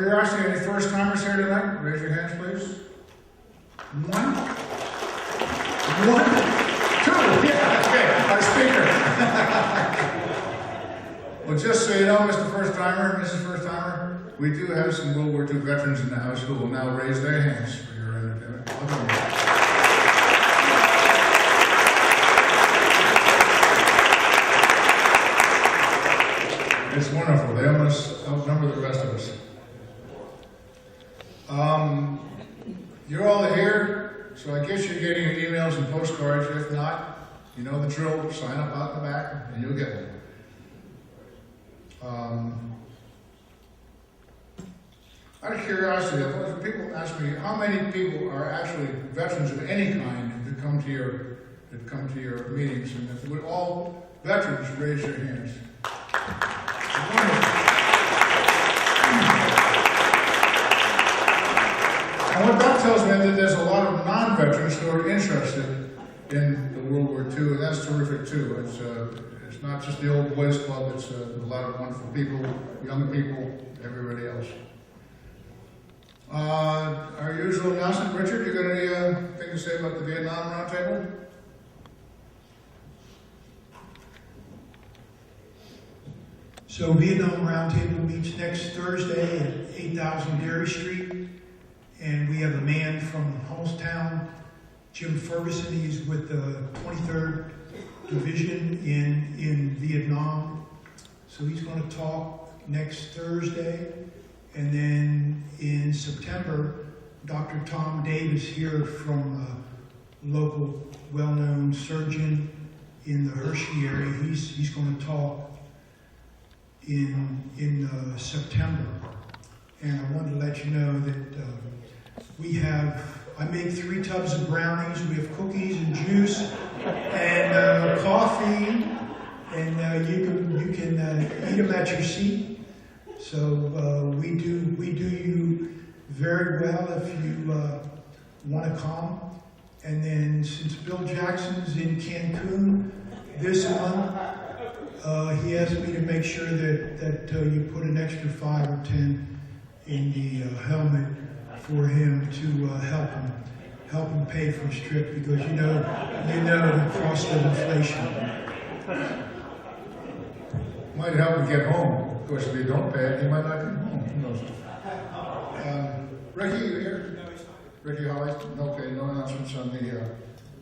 Curiosity, any first-timers here tonight? Raise your hands, please. One. Two. Yeah, okay. Our speaker. Well, just so you know, Mr. First-Timer, Mrs. First-Timer, we do have some World War II veterans in the house who will now raise their hands for your entertainment. It's wonderful. They almost outnumber the rest of us. You're all here, so I guess you're getting your emails and postcards. If not, you know the drill. Sign up out the back, and you'll get one. Out of curiosity, people ask me how many people are actually veterans of any kind that come to your meetings, and if would all veterans raise their hands. Wonderful. And what that tells me is that there's a lot of non-veterans who are interested in the World War II, and that's terrific too. It's not just the old boys club, it's a lot of wonderful people, young people, everybody else. Our usual announcement, Richard, you got anything to say about the Vietnam Roundtable? So Vietnam Roundtable meets next Thursday at 8000 Dairy Street. And we have a man from Homestown, Jim Ferguson. He's with the 23rd Division in Vietnam. So he's going to talk next Thursday. And then in September, Dr. Tom Davis here from a local well-known surgeon in the Hershey area. He's going to talk in September. And I wanted to let you know that I make 3 tubs of brownies. We have cookies and juice and coffee, and you can eat them at your seat. So we do you very well if you want to come. And then since Bill Jackson's in Cancun this month, he asked me to make sure that you put an extra 5 or 10 in the helmet for him to help him pay for his trip, because you know the cost of inflation. Might help him get home. Of course, if you don't pay it, he might not come home. Who knows? Ricky, you here? No, he's not. Ricky Holly? Okay, no announcements on the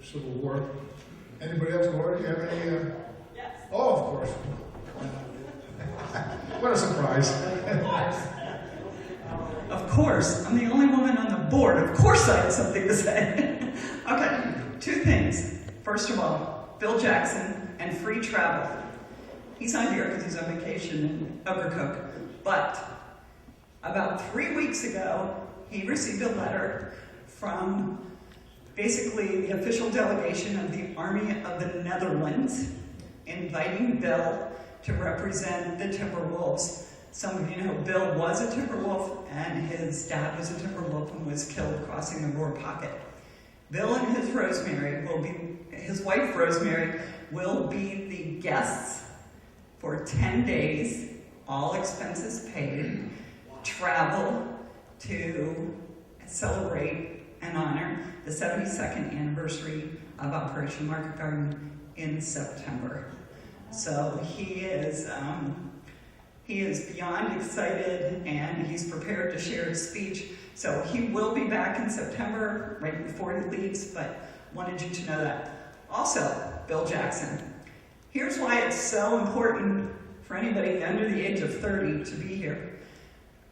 Civil War. Anybody else, Laura? Do you have any? Yes. Oh, of course. What a surprise. Of course, I'm the only woman on the board. Of course I have something to say. Okay, 2 things. First of all, Bill Jackson and free travel. He's not here because he's on vacation in Overcook. But about 3 weeks ago, he received a letter from basically the official delegation of the Army of the Netherlands inviting Bill to represent the Timberwolves. Some of you know Bill was a Timberwolf, and his dad was a Timberwolf and was killed crossing the Ruhr Pocket. Bill and his wife Rosemary will be the guests for 10 days, all expenses paid, travel to celebrate and honor the 72nd anniversary of Operation Market Garden in September. So he is beyond excited, and he's prepared to share his speech. So he will be back in September, right before he leaves, but wanted you to know that. Also, Bill Jackson. Here's why it's so important for anybody under the age of 30 to be here.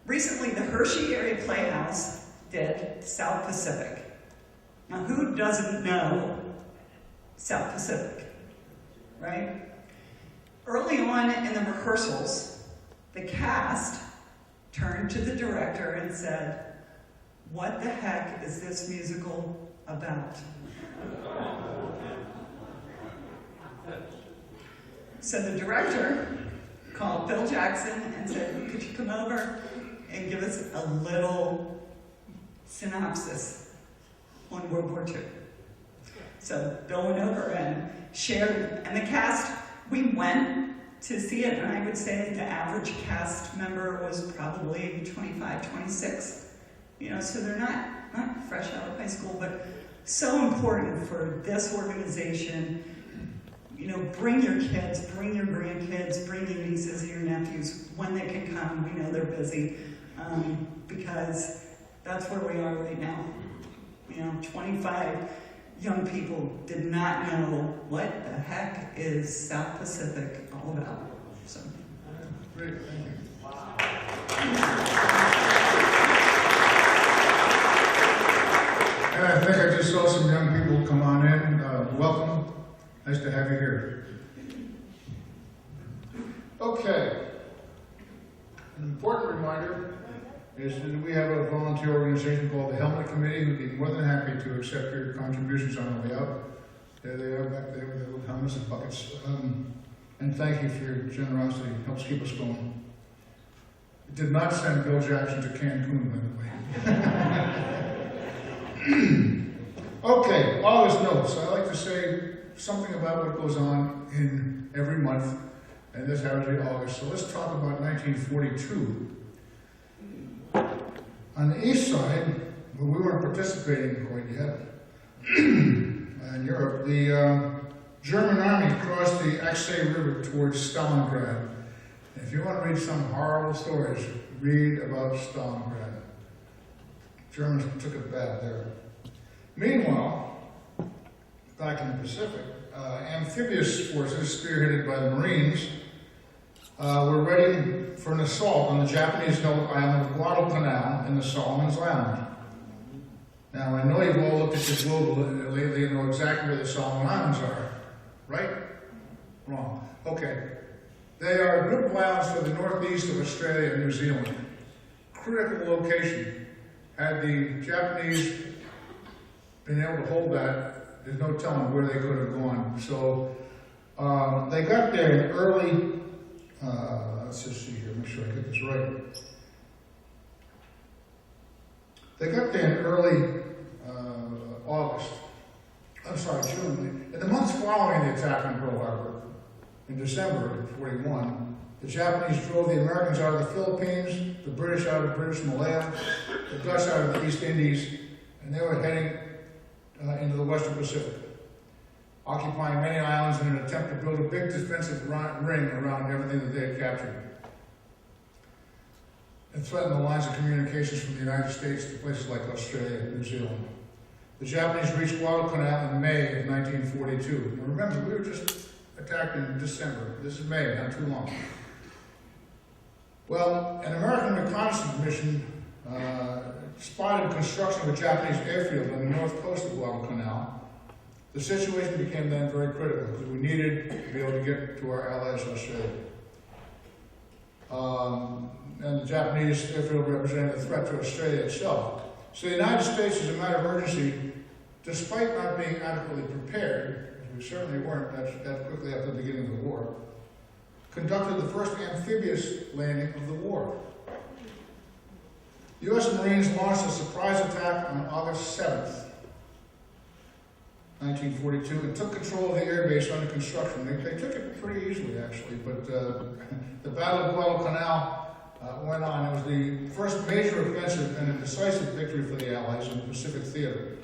Recently, the Hershey Area Playhouse did South Pacific. Now, who doesn't know South Pacific, right? Early on in the rehearsals, the cast turned to the director and said, "What the heck is this musical about?" So the director called Bill Jackson and said, "Could you come over and give us a little synopsis on World War II?" So Bill went over and shared, and the cast, we went to see it, and I would say the average cast member was probably 25, 26. You know, so they're not fresh out of high school, but so important for this organization. You know, bring your kids, bring your grandkids, bring your nieces and your nephews when they can come. We know they're busy, because that's where we are right now. You know, 25 young people did not know what the heck is South Pacific all about. So. Great, thank you. And I think I just saw some young people come on in. Welcome. Nice to have you here. Okay. An important reminder is that we have a volunteer organization called the Helmet Committee who'd be more than happy to accept your contributions on the way out. There they are back there with their little helmets and buckets. And thank you for your generosity. It helps keep us going. It did not send Bill Jackson to Cancun, by the way. Okay, August notes. I like to say something about what goes on in every month, and this happens to be August. So let's talk about 1942. On the east side, where we weren't participating quite yet, in Europe, the German army crossed the Alzey River towards Stalingrad. If you want to read some horrible stories, read about Stalingrad. Germans took it bad there. Meanwhile, back in the Pacific, amphibious forces spearheaded by the Marines were ready for an assault on the Japanese-held island of Guadalcanal in the Solomons Islands. Now, I know you've all looked at your globe lately and know exactly where the Solomon Islands are. Right? Wrong. Okay. They are a group of islands to the northeast of Australia and New Zealand. Critical location. Had the Japanese been able to hold that, there's no telling where they could have gone. So they got there in early, let's just see here, make sure I get this right. They got there in early June. In the months following the attack on Pearl Harbor, in December of 41, the Japanese drove the Americans out of the Philippines, the British out of British Malaya, the Dutch out of the East Indies, and they were heading into the Western Pacific, occupying many islands in an attempt to build a big defensive ring around everything that they had captured. And threatened the lines of communications from the United States to places like Australia and New Zealand. The Japanese reached Guadalcanal in May of 1942. Now remember, we were just attacked in December. This is May, not too long. Well, an American reconnaissance mission spotted construction of a Japanese airfield on the north coast of Guadalcanal. The situation became then very critical because we needed to be able to get to our allies in Australia. And the Japanese airfield represented a threat to Australia itself. So the United States, as a matter of urgency, despite not being adequately prepared, we certainly weren't that quickly after the beginning of the war, conducted the first amphibious landing of the war. The U.S. Marines launched a surprise attack on August 7th, 1942, and took control of the airbase under construction. They took it pretty easily, actually, but the Battle of Guadalcanal went on. It was the first major offensive and a decisive victory for the Allies in the Pacific theater.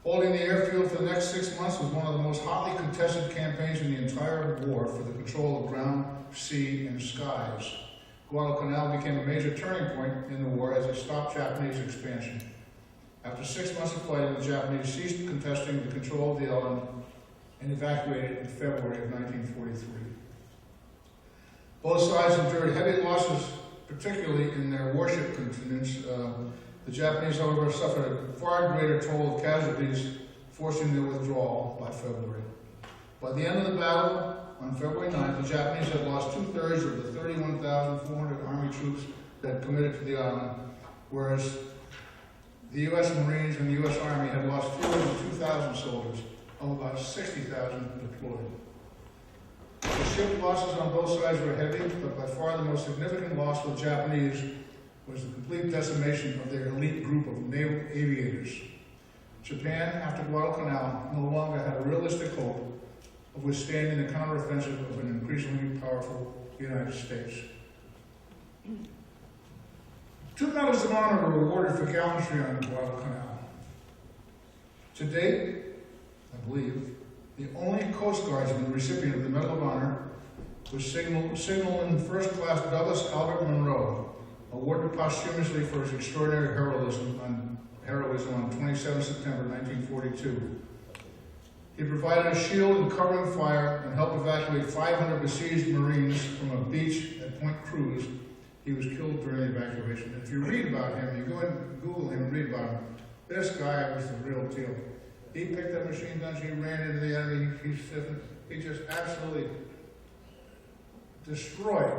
Holding the airfield for the next 6 months was one of the most hotly contested campaigns in the entire war for the control of ground, sea, and skies. Guadalcanal became a major turning point in the war as it stopped Japanese expansion. After 6 months of fighting, the Japanese ceased contesting the control of the island and evacuated in February of 1943. Both sides endured heavy losses, particularly in their warship contingents. The Japanese, however, suffered a far greater toll of casualties, forcing their withdrawal by February. By the end of the battle, on February 9th, the Japanese had lost 2/3 of the 31,400 Army troops that had committed to the island, whereas the U.S. Marines and the U.S. Army had lost fewer than 2,000 soldiers, of about 60,000 deployed. The ship losses on both sides were heavy, but by far the most significant loss for the Japanese was the complete decimation of their elite group of naval aviators. Japan, after Guadalcanal, no longer had a realistic hope of withstanding the counteroffensive of an increasingly powerful United States. 2 medals of honor were awarded for gallantry on Guadalcanal. To date, I believe, the only Coast Guardsman recipient of the Medal of Honor was Signalman First Class Douglas Albert Monroe, awarded posthumously for his extraordinary heroism on 27 September 1942. He provided a shield and covering fire and helped evacuate 500 besieged Marines from a beach at Point Cruz. He was killed during the evacuation. If you read about him, you go and Google him and read about him, this guy was the real deal. He picked up machine guns, he ran into the enemy, he just absolutely destroyed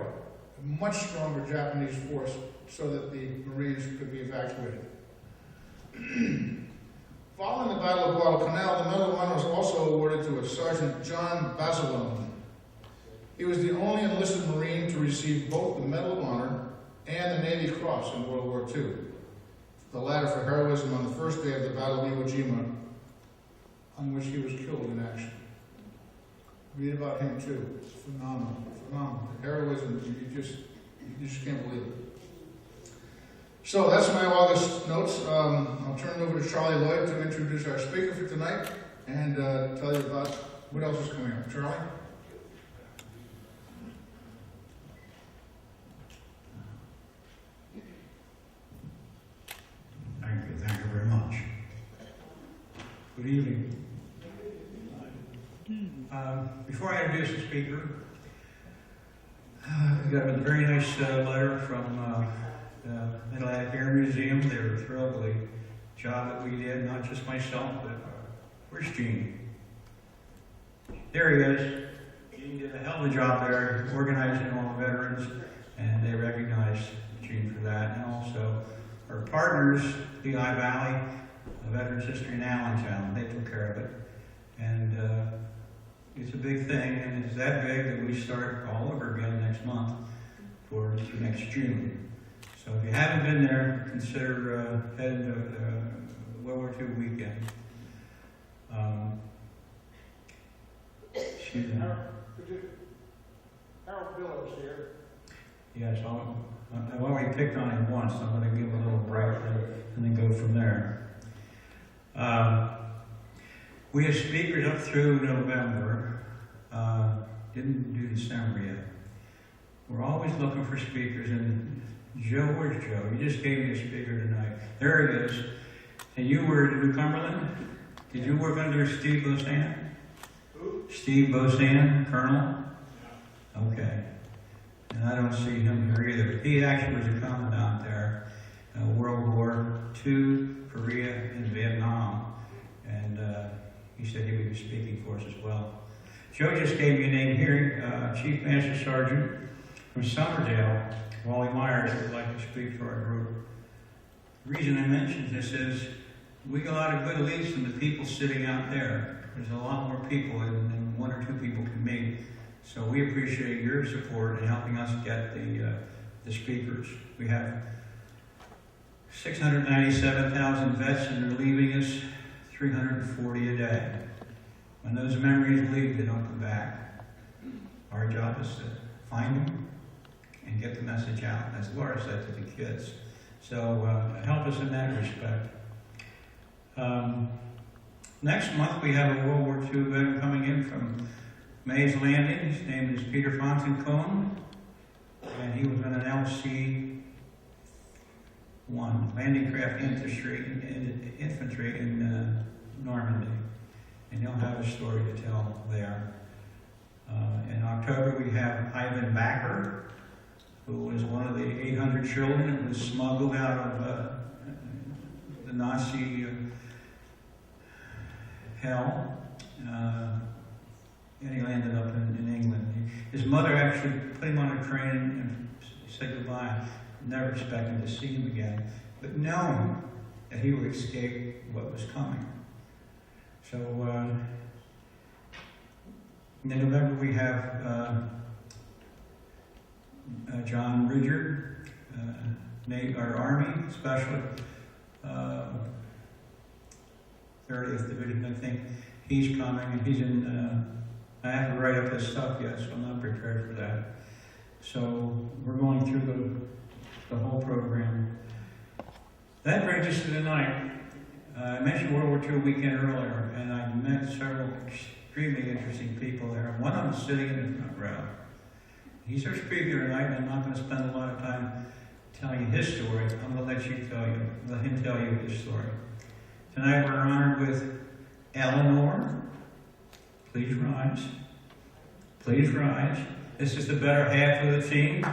a much stronger Japanese force so that the Marines could be evacuated. Following the Battle of Guadalcanal, the Medal of Honor was also awarded to a Sergeant John Basilone. He was the only enlisted Marine to receive both the Medal of Honor and the Navy Cross in World War II, the latter for heroism on the first day of the Battle of Iwo Jima, on which he was killed in action. Read about him too. It's phenomenal, phenomenal. The heroism, you just can't believe it. So that's my August notes. I'll turn it over to Charlie Lloyd to introduce our speaker for tonight and tell you about what else is coming up. Charlie? Thank you very much. Good evening. Before I introduce the speaker, I got a very nice letter from the Mid-Atlantic Air Museum. They were thrilled with the job that we did, not just myself, but where's Gene? There he is. Gene did a hell of a job there, organizing all the veterans, and they recognized Gene for that. And also our partners, Lehigh Valley, the Veterans History in Allentown, they took care of it. And it's a big thing, and it's that big that we start all over again next month for next June. So if you haven't been there, consider heading to World War II weekend. Excuse me. Harold Billows here. Yes, I've already picked on him once. I'm going to give him a little break and then go from there. We have speakers up through November. Didn't do December yet. We're always looking for speakers. And Joe, where's Joe? You just gave me a speaker tonight. There it is. And you were in New Cumberland? Did you work under Steve Bosan? Who? Steve Bosan, Colonel? Okay. And I don't see him here either. He actually was a commandant there, World War II, Korea, and Vietnam. And he said he would be speaking for us as well. Joe just gave me a name here, Chief Master Sergeant from Somerdale, Wally Myers, who would like to speak for our group. The reason I mention this is we get a lot of good leads from the people sitting out there. There's a lot more people than one or two people can meet. So we appreciate your support in helping us get the speakers. We have 697,000 vets, and they're leaving us 340 a day. When those memories leave, they don't come back. Our job is to find them and get the message out, as Laura said to the kids. So help us in that respect. Next month we have a World War II veteran coming in from Mays Landing. His name is Peter Fontencone, and he was on an LC-1, Landing Craft Infantry in Normandy. And he'll have a story to tell there. In October we have Ivan Backer, who was one of the 800 children that was smuggled out of the Nazi hell. And he landed up in England. His mother actually put him on a train and said goodbye. Never expected to see him again, but knowing that he would escape what was coming. So in November we have John Ridger, our Army Special 30th Division, I think. He's coming, and he's in I haven't write up this stuff yet, so I'm not prepared for that. So we're going through the whole program. That brings us to tonight. I mentioned World War II a weekend earlier, and I met several extremely interesting people there. One of them is sitting in the front row. He's our speaker tonight, and I'm not going to spend a lot of time telling you his story. I'm going to let him tell you his story. Tonight we're honored with Eleanor. Please rise. Please rise. This is the better half of the team.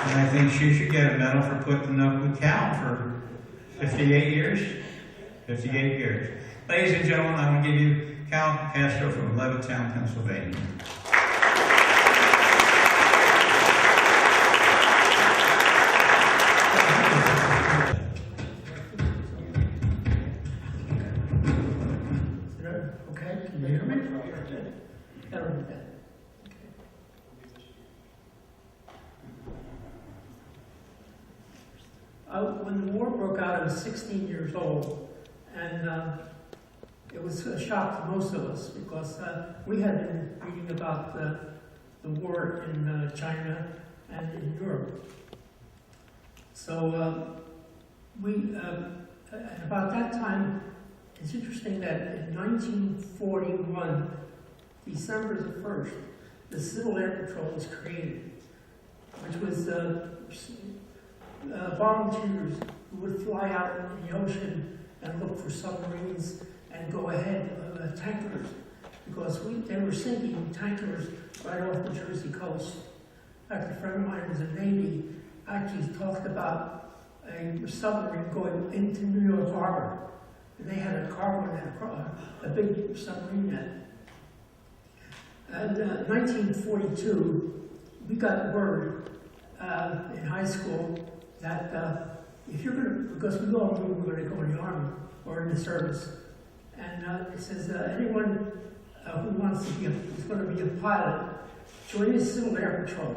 And I think she should get a medal for putting up with Cal for 58 years. 58 years. Ladies and gentlemen, I'm going to give you Cal Castro from Levittown, Pennsylvania. Okay, can you hear me? When the war broke out, I was 16 years old, and it was a shock to most of us because we had been reading about the war in China and in Europe. So at about that time, it's interesting that in 1941, December the 1st, the Civil Air Patrol was created, which was volunteers who would fly out in the ocean and look for submarines and go ahead of tankers, because they were sinking tankers right off the Jersey coast. In fact, a friend of mine was in the Navy, actually talked about a submarine going into New York Harbor. And they had a cargo net, a big submarine net. And in 1942, we got word in high school that if you're going to, because we all knew we were going to go in the Army or in the service, and it says anyone who wants to be is going to be a pilot, join the Civil Air Patrol.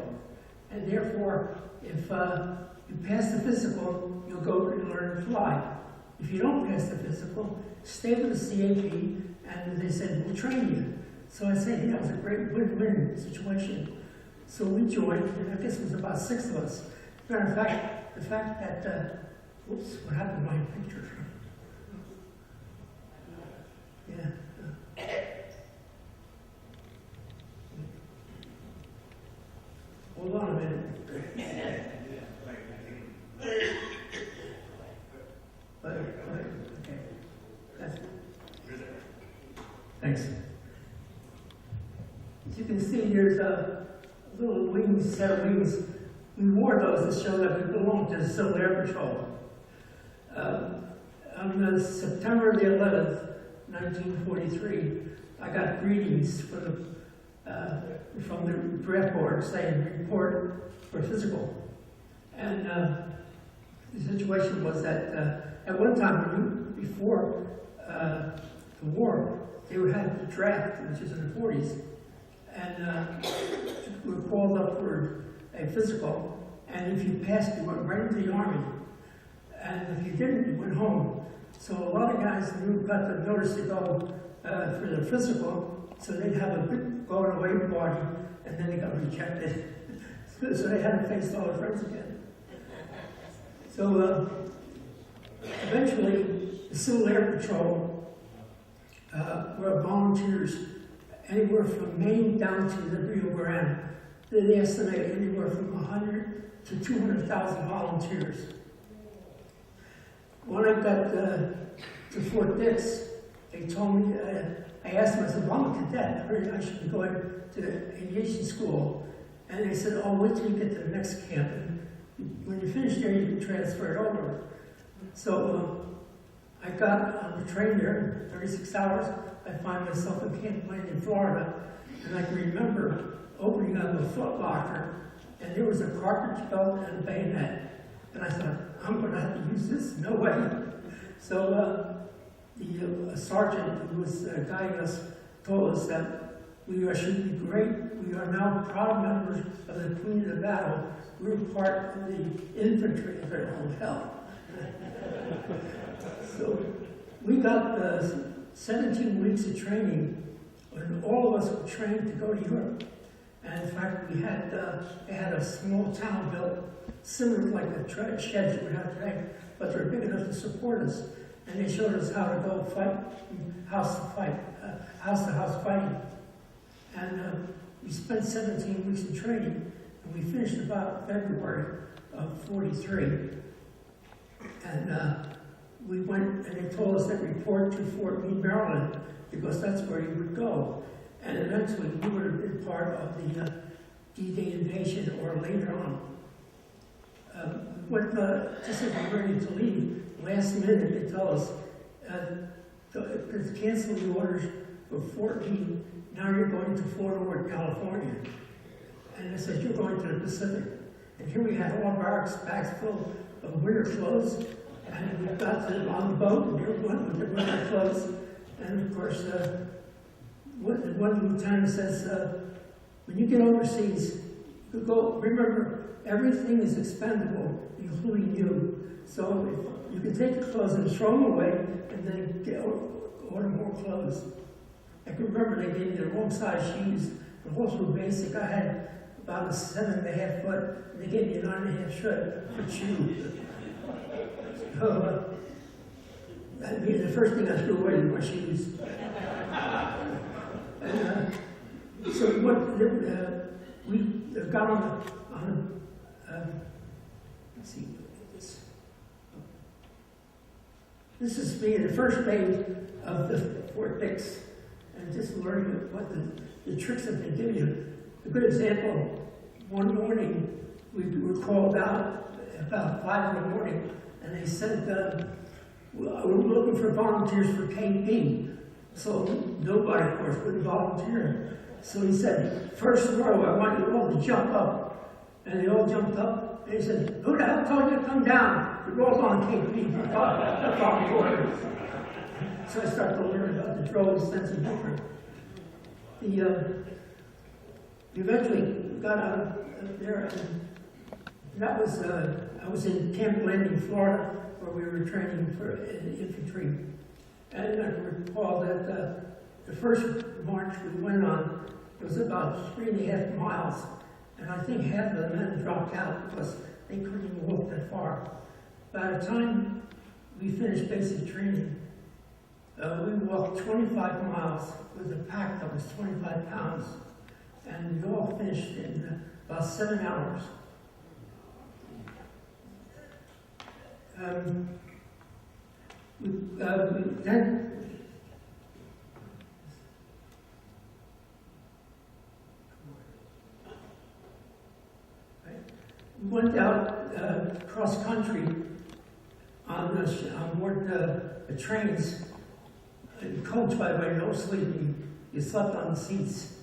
And therefore, if you pass the physical, you'll go and learn to fly. If you don't pass the physical, stay with the CAP, and they said, we'll train you. So I said, yeah, it was a great win-win situation. So we joined, and I guess it was about 6 of us. Matter of fact, the fact that, whoops, what happened to my picture? Yeah. Hold on a minute. Okay. Thanks. As you can see, there's a little wings, set of wings. We wore those to show that we belonged to the Civil Air Patrol. On September the 11th, 1943, I got greetings from the draft board saying report for physical. And the situation was that at one time, before the war, they would have the draft, which is in the 40s, and we were called up for a physical, and if you passed, you went right into the Army. And if you didn't, you went home. So a lot of guys got the notice to go for the physical, so they'd have a big going away party, and then they got rejected. So they had to face all their friends again. So eventually, the Civil Air Patrol were volunteers anywhere from Maine down to the Rio Grande. They estimate anywhere from 100 to 200,000 volunteers. When I got to Fort Dix, they told me, I asked them, I said, well, I'm a cadet, I should be going to aviation school. And they said, oh, wait till you get to the next camp. And when you finish there, you can transfer it over. So I got on the train there, 36 hours. I find myself in Camp Lane in Florida. And I can remember opening up a foot locker, and there was a cartridge belt and a bayonet. And I thought, I'm going to have to use this? No way. So the sergeant who was guiding us told us that we should be great. We are now proud members of the Queen of the Battle. We're part of the infantry. I thought, oh, hell. So we got 17 weeks of training, and all of us were trained to go to Europe. And in fact, we had they had a small town built, similar like the sheds that we have today, but they're big enough to support us. And they showed us how to go fight, house to house fighting. And we spent 17 weeks in training, and we finished about February of 43. And we went, and they told us that report to Fort Meade, Maryland, because that's where you would go. And eventually, we would have been part of the D-Day invasion or later on. Just as we were ready to leave, last minute they tell us to cancel the orders for Fort Meade. Now you're going to Fort Ord, California. And it says, you're going to the Pacific. And here we had all barracks bags full of winter clothes. And we got on the boat, and everyone with their winter clothes. And of course, one lieutenant says, when you get overseas, you go, remember, everything is expendable, including you. So if you can take the clothes and throw them away, and then order more clothes. I can remember they gave me the wrong size shoes. The whole through basic, I had about a 7.5 foot, and they gave me a 9.5 foot shoe. So, I mean, the first thing I threw away were my shoes. So what we got on let's see, this is being the first day of the Fort Dix, and just learning what the tricks that they give you. A good example, one morning we were called out about 5 in the morning, and they said, we're looking for volunteers for KB. So nobody, of course, would volunteer. So he said, first row, I want you all to jump up. And they all jumped up, and he said, who the hell told you to come down? We're all on KB. That's all the orders. So I started to learn about the drills, that's different. Eventually got out of there, and that was, I was in Camp Landing, Florida, where we were training for infantry. And I recall that the first march we went on was about 3.5 miles. And I think half of the men dropped out because they couldn't even walk that far. By the time we finished basic training, we walked 25 miles with a pack that was 25 pounds. And we all finished in about 7 hours. We went out cross country on board the trains. Coach, by the way, no sleeping. You slept on the seats.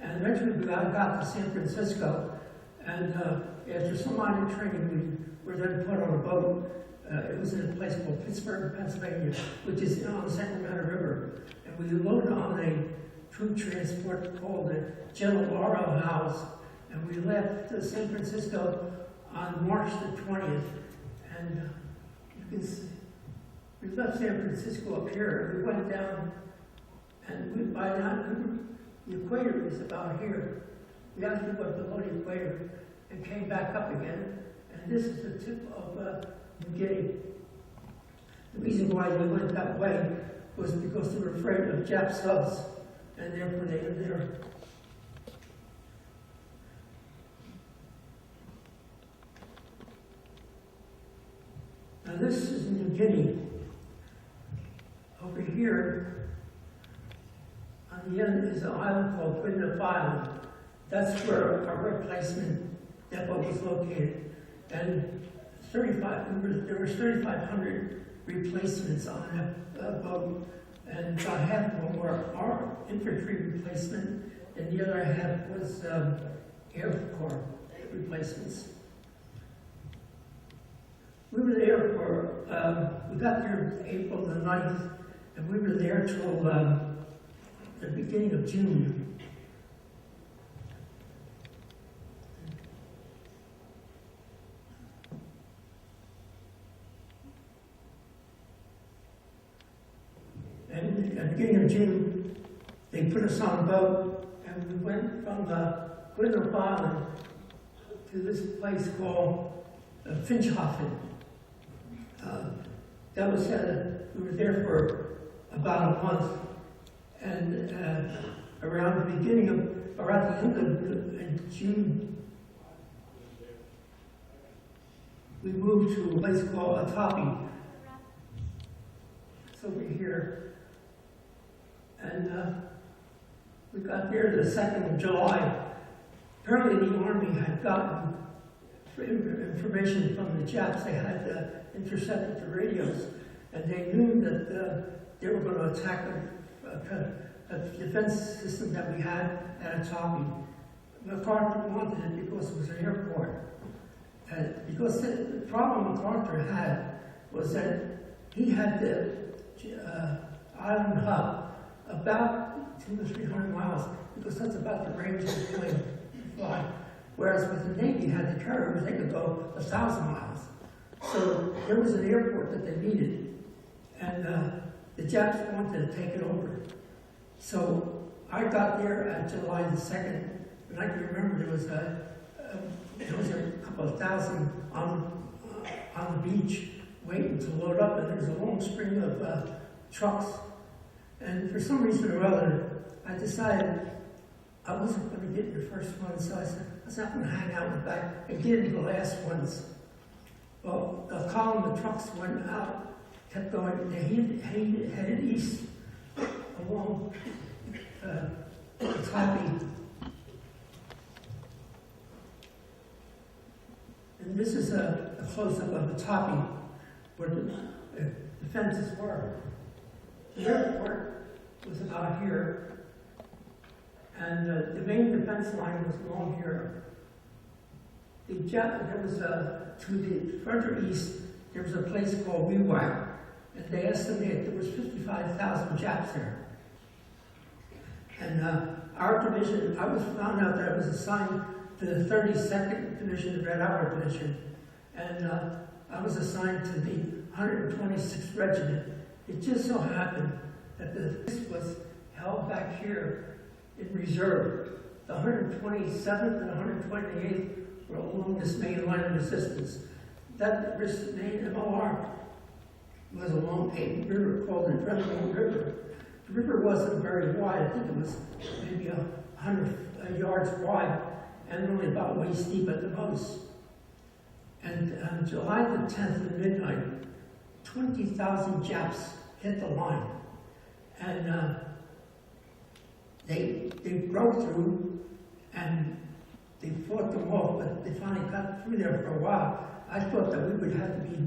And eventually we got to San Francisco. And after some minor training, we were then put on a boat. It was in a place called Pittsburgh, Pennsylvania, which is on the Sacramento River. And we loaded on a troop transport called the General Laurel House. And we left San Francisco on March the 20th. And you can see, we left San Francisco up here. We went down, and by now, the equator is about here. We actually went below the equator and came back up again. And this is the tip of New Guinea. The reason why we went that way was because they were afraid of Jap subs, and therefore they were there. Now this is New Guinea. Over here, on the end is an island called Goodenough Island. That's where our replacement depot was located. And there were 3,500 replacements on that boat, and about half of them were our infantry replacement, and the other half was Air Corps replacements. We were there for, we got there April the 9th, and we were there till the beginning of June. beginning of June, they put us on a boat, and we went from the Guadeloupe Island to this place called Finchhofen. That was, we were there for about a month, and around the beginning of, or at the end of June, we moved to a place called Atapi. It's over here. And we got there the 2nd of July. Apparently the Army had gotten information from the Japs. They had intercepted the radios, and they knew that they were going to attack a defense system that we had at Atapi. MacArthur wanted it because it was an airport. Because the problem MacArthur had was that he had the island hub about 200 to 300 miles, because that's about the range of the plane to fly. Whereas with the Navy had the carriers, they could go 1,000 miles. So there was an airport that they needed, and the Japs wanted to take it over. So I got there at July the 2nd, and I can remember there was a couple of thousand on the beach waiting to load up, and there was a long string of trucks. And for some reason or other, I decided I wasn't going to get in the first one, so I said, I was not going to hang out in the back and get in the last ones. Well, the column of trucks went out, kept going, they headed east along Atapi. And this is a close-up of Atapi, where the fences were. The airport was about here, and the main defense line was along here. There was to the further east, there was a place called WWII, and they estimated there was 55,000 Japs there. And our division, I was found out that I was assigned to the 32nd Division, the Red Hour Division, and I was assigned to the 126th Regiment. It just so happened that this was held back here in reserve. The 127th and 128th were along this main line of resistance. That main MOR was along a river called the Adrenaline River. The river wasn't very wide. I think it was maybe 100 yards wide and only about waist deep at the most. And on July the 10th at midnight, 20,000 Japs hit the line. And they broke through and they fought them off, but they finally got through there for a while. I thought that we would have to be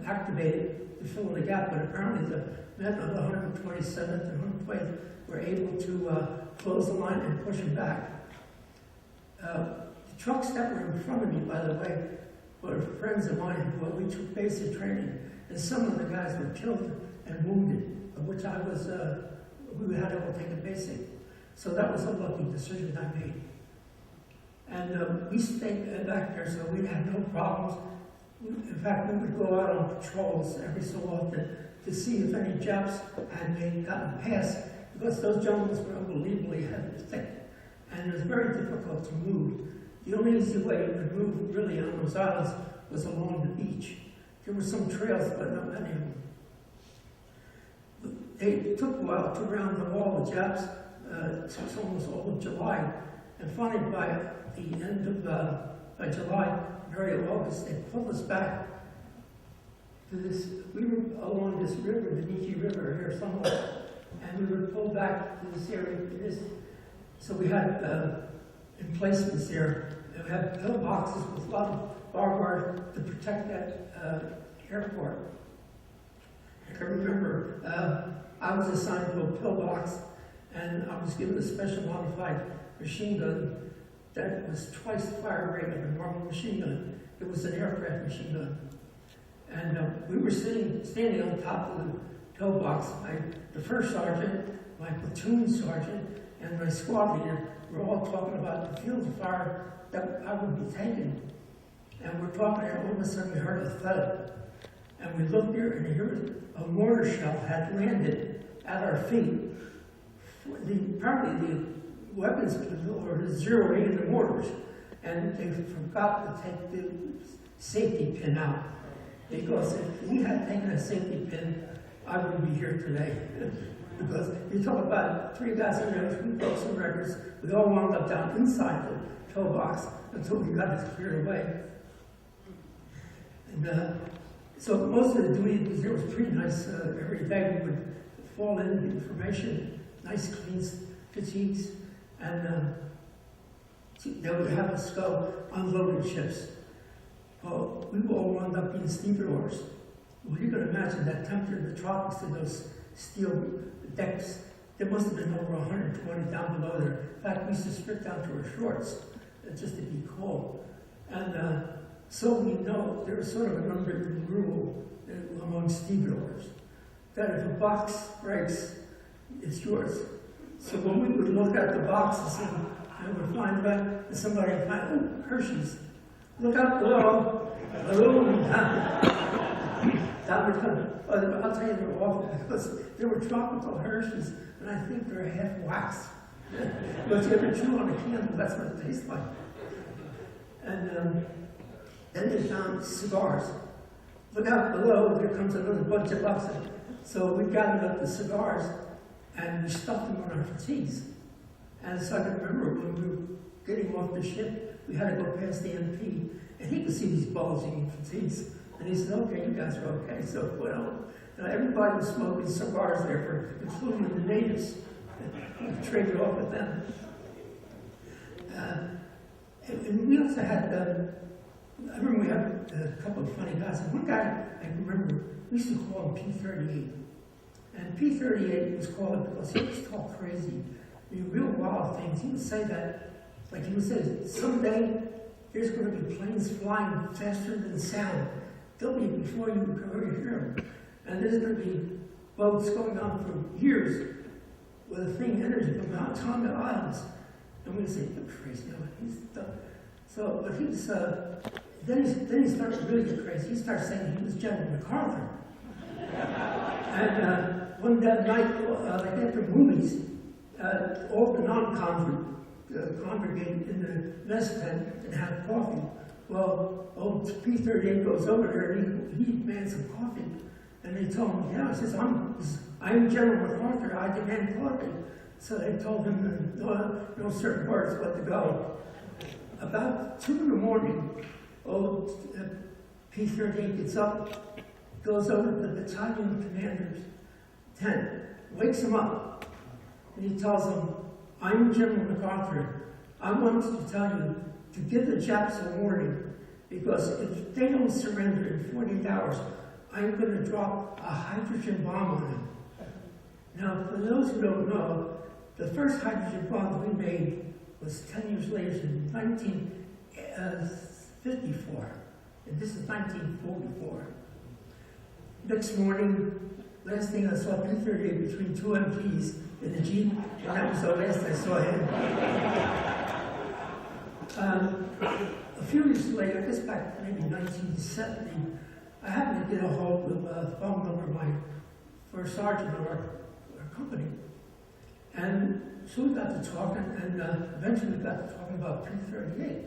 activated to fill in the gap, but apparently the men of the 127th and 120th were able to close the line and push them back. The trucks that were in front of me, by the way, were friends of mine who we took basic training, and some of the guys were killed and wounded, of which I was, we had to take a basic. So that was a lucky decision I made. And we stayed back there, so we had no problems. In fact, we would go out on patrols every so often to see if any Japs had gotten past, because those jungles were unbelievably heavy, thick, and it was very difficult to move. The only easy way you could move really on those islands was along the beach. There were some trails, but not many of them. It took a while to round them all, the Japs. It took almost all of July. And finally, by the end of by July, early August, they pulled us back to this. We were along this river, the Nietzsche River here somewhere, and we were pulled back to this area. So we had emplacements there. And we had pillboxes with a lot of barbed wire to protect that airport. I can remember I was assigned to a pillbox, and I was given a special modified machine gun that was twice the fire rate of a normal machine gun. It was an aircraft machine gun. And we were standing on top of the pillbox. The first sergeant, my platoon sergeant, and my squad leader were all talking about the field of fire that I would be taking. And we're talking, and all of a sudden we heard a thud. And we looked there, and here a mortar shell had landed at our feet. Apparently the weapons were zeroing the mortars, and they forgot to take the safety pin out. Because if we had taken a safety pin, I wouldn't be here today. Because you talk about 3 guys in there, we broke some records, we all wound up down inside the pillbox until we got it cleared away. And so most of the duty was there was pretty nice. Every day we would fall in with information, nice clean fatigues, and they would have us go unloading ships. Well, we all wound up being stevedores. Well, you can imagine that temperature in the tropics in those steel decks. There must have been over 120 down below there. In fact, we used to strip down to our shorts just to be cold. And so we know there was sort of an unwritten rule among stevedores that if a box breaks, it's yours. So when we would look at the boxes and would find that somebody would find, oh, Hershey's. Look out below. That would come. I'll tell you, they're awful because they were tropical Hershey's, and I think they're half wax. But if you ever chew on a candle, that's what it tastes like. And then they found cigars. Look out below, there comes another bunch of boxes. So we gathered up the cigars and we stuffed them on our fatigues. And so I can remember when we were getting off the ship, we had to go past the MP, and he could see these bulging fatigues. And he said, okay, you guys are okay. So, well, everybody was smoking cigars there, including the natives. We traded off with them. And we also had, I remember we had a couple of funny guys. And one guy, I remember, we used to call him P-38. And P-38 was called because he was talk crazy. I mean, real wild things. He would say that, like he would say, someday there's going to be planes flying faster than sound. They'll be before you can hear them. And there's going to be boats going on for years with a thing energy from Mount Tonga Islands. And we say, you're crazy. So, but he was, then he started to really get crazy. He started saying he was General MacArthur. And one night, like after movies, all the non-convert congregated in the mess tent and had coffee. Well, old P-38 goes over there and he demands some coffee. And they told him, yeah, he says, I'm General MacArthur, I demand coffee. So they told him no certain words, but to go. About 2 in the morning, old P-38 gets up, goes over to the battalion commander's tent, wakes him up, and he tells him, I'm General MacArthur. I want to tell you to give the Japs a warning, because if they don't surrender in 48 hours, I'm going to drop a hydrogen bomb on them. Now, for those who don't know, the first hydrogen bomb we made was 10 years later, in 1954, and this is 1944. Next morning, last thing I saw P-38 between 2 MPs in the Jeep, and that was the last I saw him. A few years later, I guess back maybe 1970, I happened to get a hold of the phone number of my first sergeant of our company. And so we got to talking, and eventually we got to talking about P-38.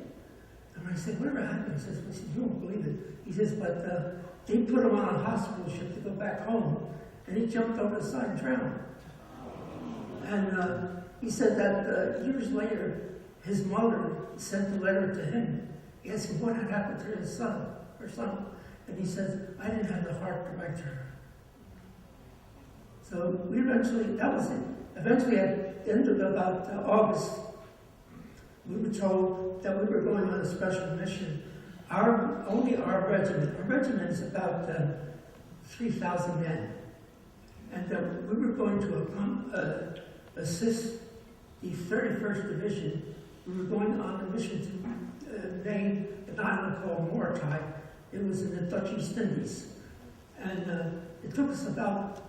And I said, whatever happened? He says, well, you won't believe it. He says, but they put him on a hospital ship to go back home, and he jumped over the side and drowned. And he said that years later, his mother sent a letter to him asking what had happened to his son, her son. And he said, I didn't have the heart to write to her. So we eventually, that was it. Eventually, at the end of about August, we were told that we were going on a special mission. Only our regiment is about 3,000 men. And we were going to assist the 31st Division. We were going on a mission to name an island called Morotai. It was in the Dutch East Indies. And it took us about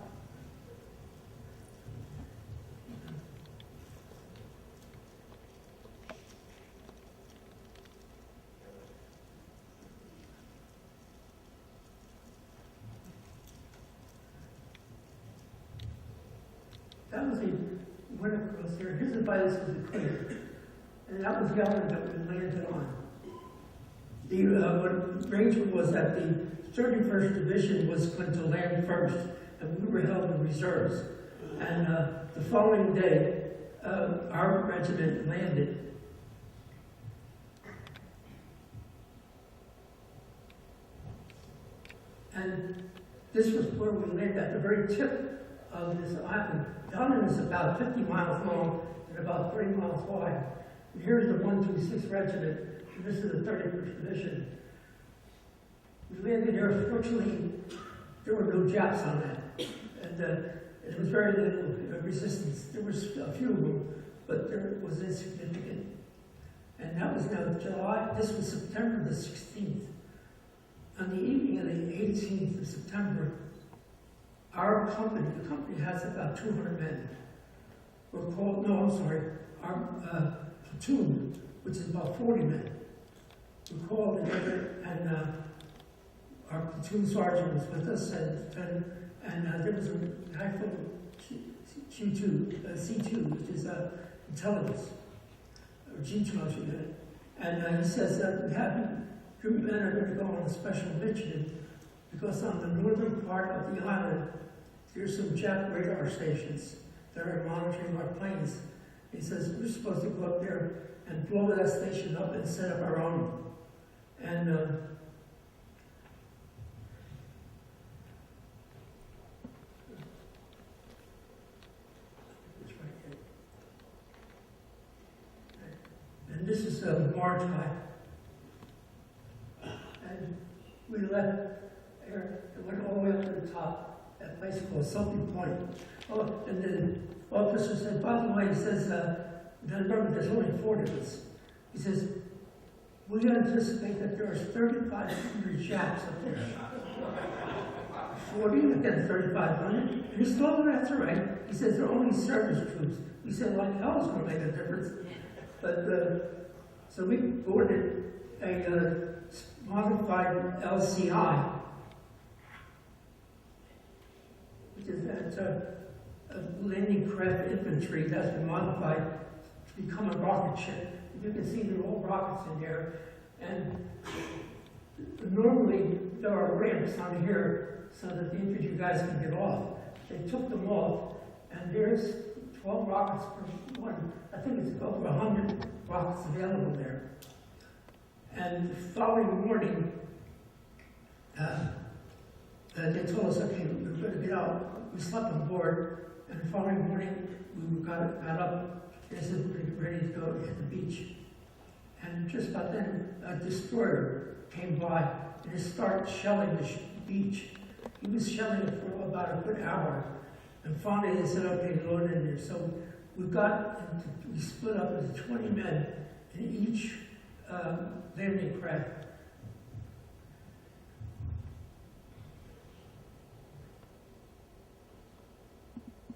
went across there, his advice was to clear. And that was the island that we landed on. What arrangement was that the 31st Division was going to land first, and we were held in reserves. And the following day, our regiment landed. And this was where we landed, at the very tip of this island. The island is about 50 miles long and about 30 miles wide. And here's the 126th Regiment, and this is the 31st Division. We landed there. Fortunately, there were no Japs on that. And there was very little resistance. There was a few of them, but there was insignificant. And that was now July, this was September the 16th. On the evening of the 18th of September, our company, the company has about 200 men, were called, no, I'm sorry, our platoon, which is about 40 men, were called together, and our platoon sergeant was with us, and there was a rifle C2, which is intelligence, or G2, I should say. And he says that your men are going to go on a special mission because on the northern part of the island, there's some Jap radar stations that are monitoring our planes. He says, we're supposed to go up there and blow that station up and set up our own. And this is March high. And we left there and went all the way up to the top, that place called Something Point. Oh, and then the officer said, by the way, he says, now remember, there's only 40 of us. He says, we anticipate that there are 3,500 Japs up there. 40 against 3,500. And he said, oh, that's all right. He says, they're only service troops. We said, like, hell is going to make a difference. But, so we boarded a modified LCI, which is a landing craft infantry that's been modified to become a rocket ship. You can see there are all rockets in there, and normally there are ramps on here so that the infantry guys can get off. They took them off, and there's 12 rockets per one. I think it's over 100 rockets available there. And the following morning, they told us, okay, we're going to get out. We slept on board, and the following morning, we got up. They said we're going to get ready to go hit the beach. And just about then, a destroyer came by and it started shelling the beach. He was shelling it for about a good hour. And finally, they said, okay, load in there. So we split up into 20 men in each landing craft.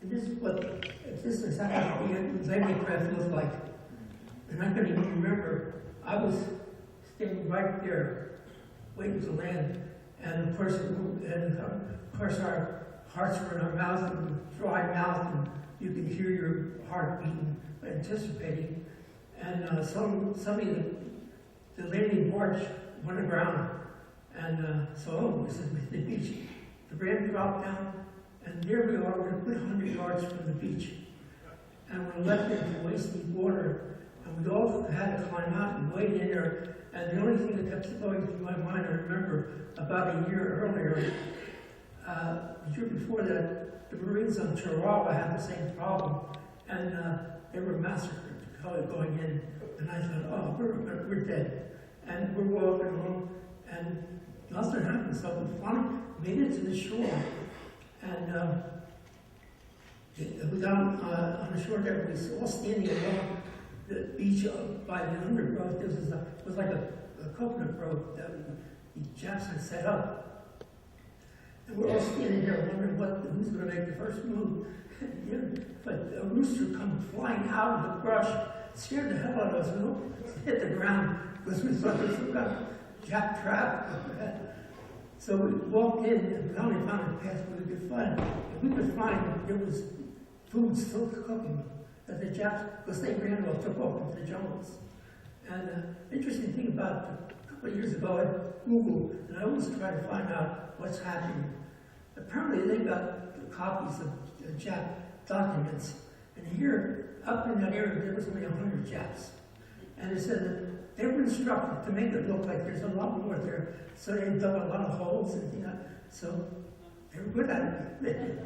And this is how the landing craft looked like. And I can even remember, I was standing right there, waiting to land. And of course, our hearts were in our mouths, and dry mouth, and you could hear your heart beating, anticipating. And suddenly the landing barge went aground. And so we said, the beach. The ramp dropped down, and there we are, we're 100 yards from the beach. And we're left there to waste the water. And we all had to climb out and wait in there. And the only thing that kept going through my mind, I remember about a year earlier, the year before that, the Marines on Chihuahua had the same problem. And they were massacred going in. And I thought, oh, we're dead. And we're walking along, and nothing happened. So we finally made it to the shore. And we got on the shore there, we were all standing along the beach by the undergrowth. This was like a coconut grove that the Japs had set up. And we're all standing there wondering who's going to make the first move. But a rooster come flying out of the brush, scared the hell out of us. We all hit the ground because we thought there was some kind of Jap trap. So we walked in and we only found a path where we could find. And we could find there was food still cooking. that the Japs, because they took off into the jungles. And interesting thing about a couple of years ago, I Googled, and I always try to find out what's happening. Apparently they got copies of Jap documents, and here, up in that area, there was only 100 Japs. And it said that they were instructed to make it look like there's a lot more there, so they dug a lot of holes and things like that. So they were good at it.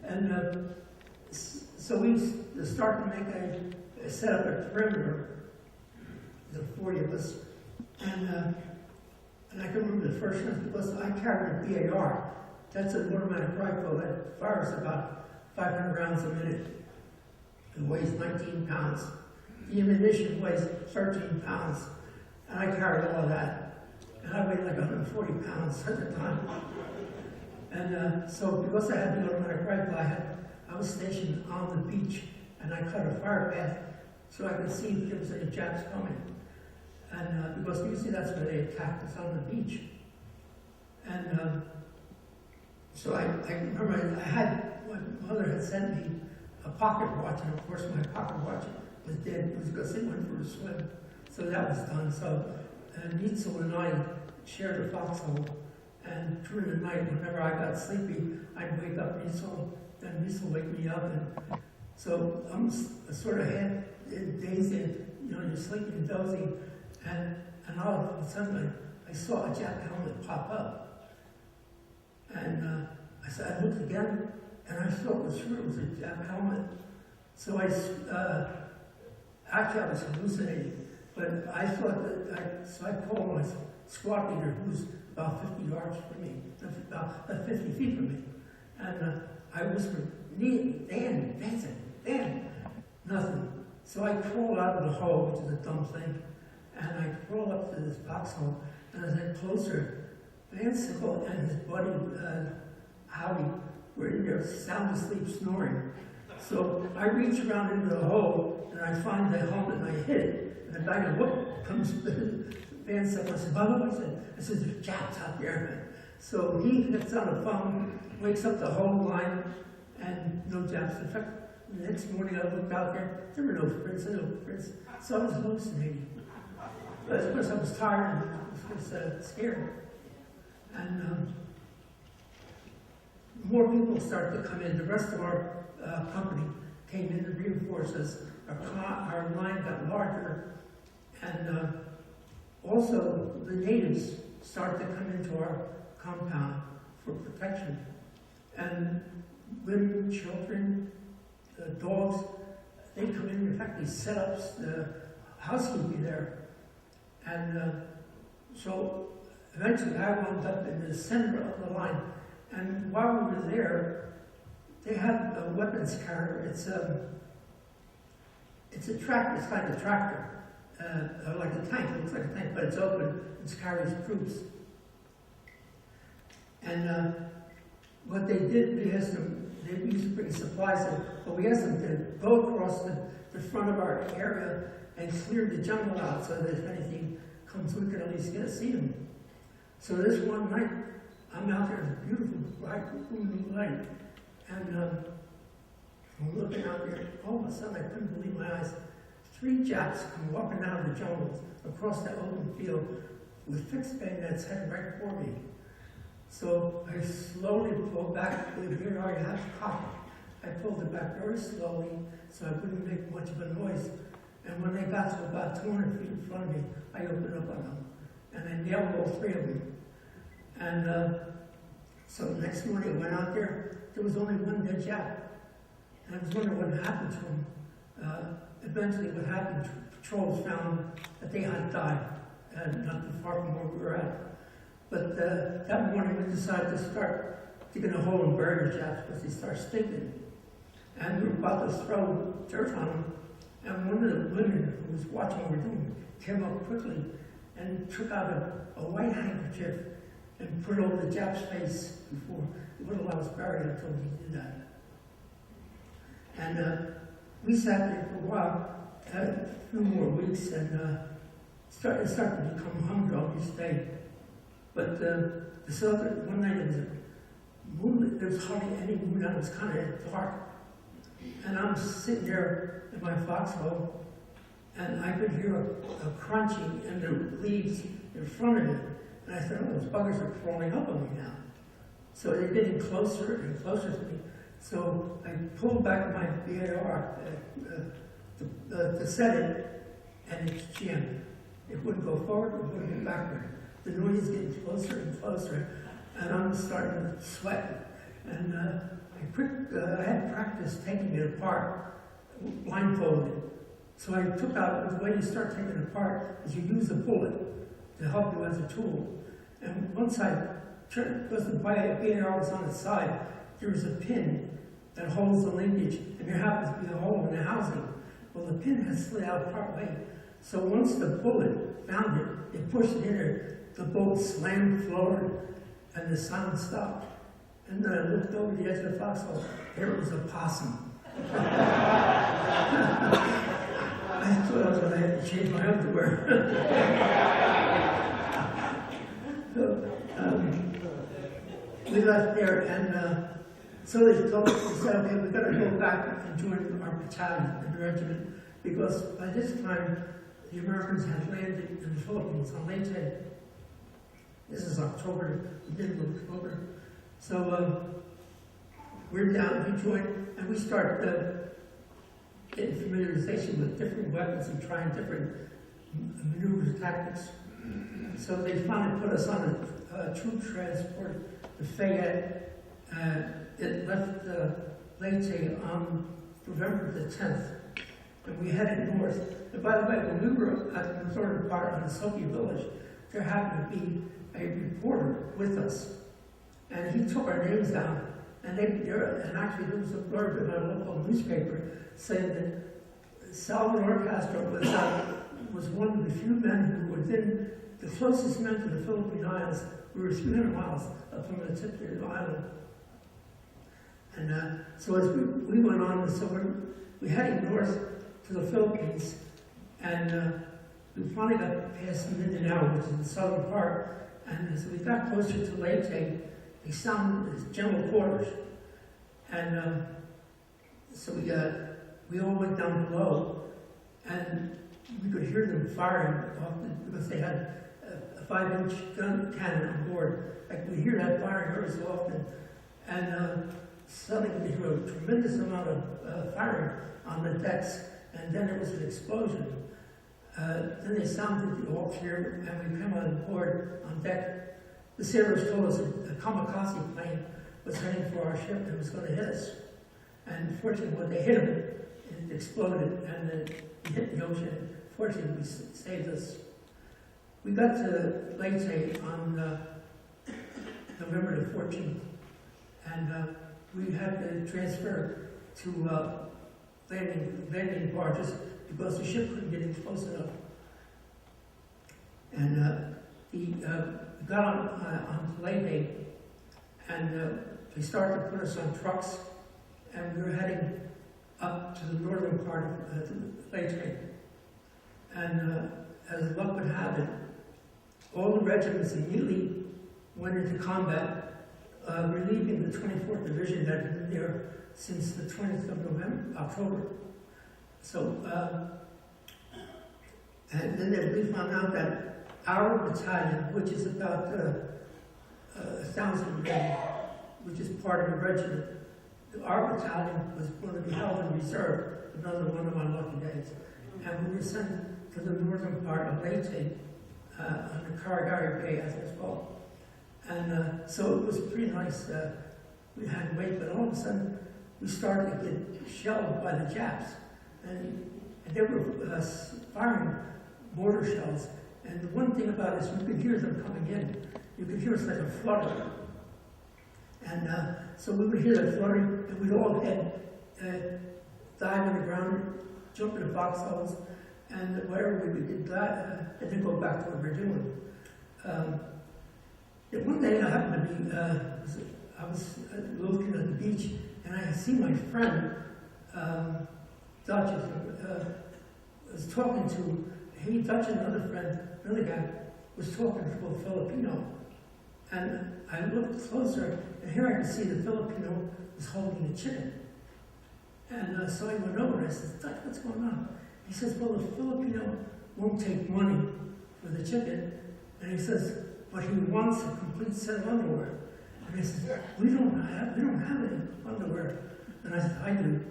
And so we started to make set up a perimeter, the 40 of us, and I can remember the first one because I carried a BAR. That's an automatic rifle that fires about 500 rounds a minute. It weighs 19 pounds. The ammunition weighs 13 pounds, and I carried all of that. And I weighed like 140 pounds at the time. And so because I had the automatic rifle, I was stationed on the beach, and I cut a fire path so I could see if there was any Japs coming. And because usually that's where they attack, is on the beach. And so I remember my mother had sent me a pocket watch, and of course my pocket watch was dead. It was because it went for a swim. So that was done. So Nitzel and I shared a foxhole, and during the night, whenever I got sleepy, I'd wake up Nitzel, and Nitzel would wake me up. And so I'm sort of half dazed, you're sleeping and dozing, and all of a sudden I saw a Jap helmet pop up. And I looked again, and I saw it was true. It was a Jap helmet. So actually I was hallucinating, but I thought that so I called my squad leader, who's about 50 yards from me, about 50 feet from me, and I whispered, Dan, nothing. So I crawled out of the hole, which is a dumb thing, and I crawled up to this foxhole, and as I got closer, Van Sickle and his buddy, Howie, were in there sound asleep snoring. So I reach around into the hole, and I find the helmet, and I hit it, and the bag of whoop comes Van Sickle. I said, Bubba, I said, there's Japs out there. So he gets on the phone, wakes up the whole line, and no Japs. In fact, the next morning I looked out there were no prints, so I was hallucinating. But of course I was tired and was scared. And more people started to come in. The rest of our company came in to reinforce us. Our line got larger, and also the natives started to come into our compound for protection. And women, children, dogs, they come in. In fact, they set up housekeeping there. And so eventually I wound up in the center of the line. And while we were there, they had a weapons carrier. It's a tractor. It's like a tractor, like a tank. It looks like a tank, but it's open. It carries troops. And what they did, they used to bring supplies in, but we asked them to go across the front of our area and clear the jungle out so that if anything comes, we could at least see them. So this one night, I'm out there, it's a beautiful, bright, light, and I'm looking out there, all of a sudden I couldn't believe my eyes. 3 Japs come walking out of the jungles across that open field with fixed bayonets headed right for me. So I slowly pulled back. Here I have the cock. I pulled it back very slowly so I wouldn't make much of a noise. And when they got to about 200 feet in front of me, I opened up on them. And I nailed all 3 of them. And so the next morning I went out there. There was only one dead Jap. And I was wondering what happened to him. Eventually what happened, patrols found that they had died, not too far from where we were at. But that morning we decided to start digging a hole and bury the Japs because they start stinking. And we were about to throw dirt on them. And one of the women who was watching what we were doing came up quickly and took out a white handkerchief and put it over the Jap's face before he wouldn't allow us bury it until he did that. And we sat there for a while, a few more weeks, and started to become hungry on each day. But one night there was hardly any moon out. It was kind of dark. And I'm sitting there in my foxhole, and I could hear a crunching in the leaves in front of me. And I said, oh, those buggers are crawling up on me now. So they're getting closer and closer to me. So I pulled back my BAR to set it, and it jammed. It wouldn't go forward, it wouldn't go backward. The noise is getting closer and closer, and I'm starting to sweat. And I had practice taking it apart, blindfolded. So I took out, the way you start taking it apart is you use a bullet to help you as a tool. And once I turned, because the BAR was on its side, there was a pin that holds the linkage, and there happens to be a hole in the housing. Well, the pin had slid out part way. So once the bullet found it, it pushed it in there, the bolt slammed forward, and the sound stopped. And then I looked over the edge of the foxhole. There was a possum. I thought I was going to have to change my underwear. So, we left there, and so they said, okay, we've got to go back and join our battalion and regiment, because by this time, the Americans had landed in the Philippines on Leyte. This is October, the middle of October. So we're down, we join, and we start getting familiarization with different weapons and trying different maneuvers and tactics. So they finally put us on a troop transport to Fayette. It left Leyte on November the 10th, and we headed north. And by the way, when we were at the northern part of the Soviet village, there happened to be a reporter with us. And he took our names down, and actually there was a blurb in a local newspaper saying that Salvador Castro was one of the few men who were within the closest men to the Philippine Islands. We were 300 miles from the tip of the island. And so as we went on, so we're heading north to the Philippines, and we finally got past Mindanao, which is the southern part, and as we got closer to Leyte, they sounded as general quarters. And so we all went down below, and we could hear them firing because they had a 5-inch gun cannon on board. Like we hear that firing every so often. And suddenly we hear a tremendous amount of firing on the decks, and then there was an explosion. Then they sounded the all clear, and we came on board on deck. The sailors told us a kamikaze plane was heading for our ship and was going to hit us. And fortunately, when they hit him, it exploded and it hit the ocean. Fortunately, we saved us. We got to Leyte on November the 14th, and we had to transfer to landing barges because the ship couldn't get in close enough. And we got on Leyte, and they started to put us on trucks, and we were heading up to the northern part of Leyte. And as luck would have it, all the regiments immediately went into combat, relieving the 24th Division that had been there since the 20th of October. So, and then we found out that our battalion, which is about 1,000 men, which is part of the regiment, our battalion was going to be held in reserve, another one of my lucky days. And we were sent to the northern part of Leyte, on the Karagari Bay, as it's called. And so it was pretty nice. We had to wait, but all of a sudden, we started to get shelled by the Japs. And they were firing mortar shells. And the one thing about it is you could hear them coming in. You could hear it's like a flutter. And so we would hear that fluttering, and we'd all dive on the ground, jump in the foxholes, and whatever we did that, and then go back to what we're doing. One day I happened to be, I was looking at the beach, and I see my friend, Dutch, was talking to, Dutch and another friend, another guy, was talking to a Filipino. And I looked closer, and here I could see the Filipino was holding a chicken. And so I went over and I said, Dutch, what's going on? He says, well, the Filipino won't take money for the chicken. And he says, but he wants a complete set of underwear. And I said, we don't have any underwear. And I said, I do.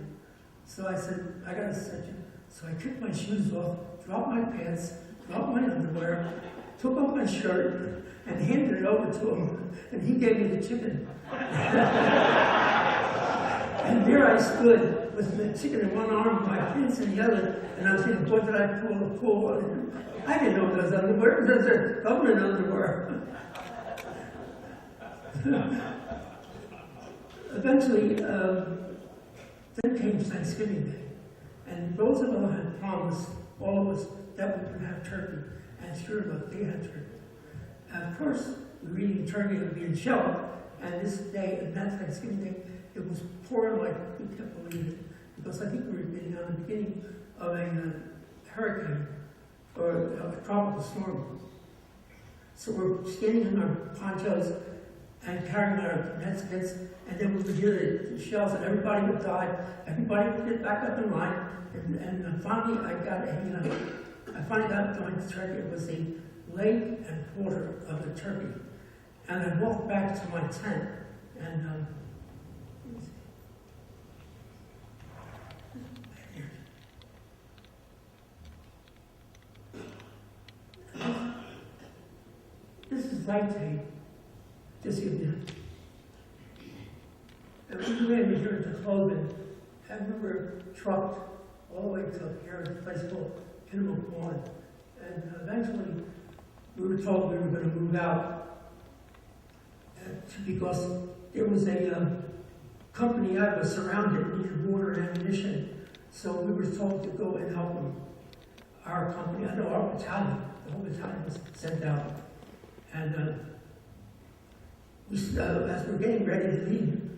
So I said, I got to set you. So I kicked my shoes off, dropped my pants, dropped my underwear, took off my shirt, and handed it over to him. And he gave me the chicken. And there I stood with the chicken in one arm, my pants in the other, and I was thinking, what did I pull? I didn't know those underwear. Those are government underwear. Eventually, then came Thanksgiving Day, and Roosevelt had promised all of us that we would have turkey, and sure enough, they had turkey. Of course, we were eating turkey and being shelled, and this day, and that Thanksgiving Day, it was pouring like we can't believe it, because I think we were getting on the beginning of a hurricane or a tropical storm. So we're standing in our ponchos and carrying our nets, and then we would hear the shells, and everybody would die. Everybody would get back up in line, and finally I finally got to my turkey. It was a leg and quarter of a turkey, and I walked back to my tent, and this is light tape. This evening. And we ran here into clothing, and we were trucked all the way to here at a place called Pinnacle Pond. And eventually, we were told we were going to move out because there was a company out was surrounded, needed water and ammunition. So we were told to go and help them. Our company, I know our battalion, the whole battalion was sent out. And as we're getting ready to leave,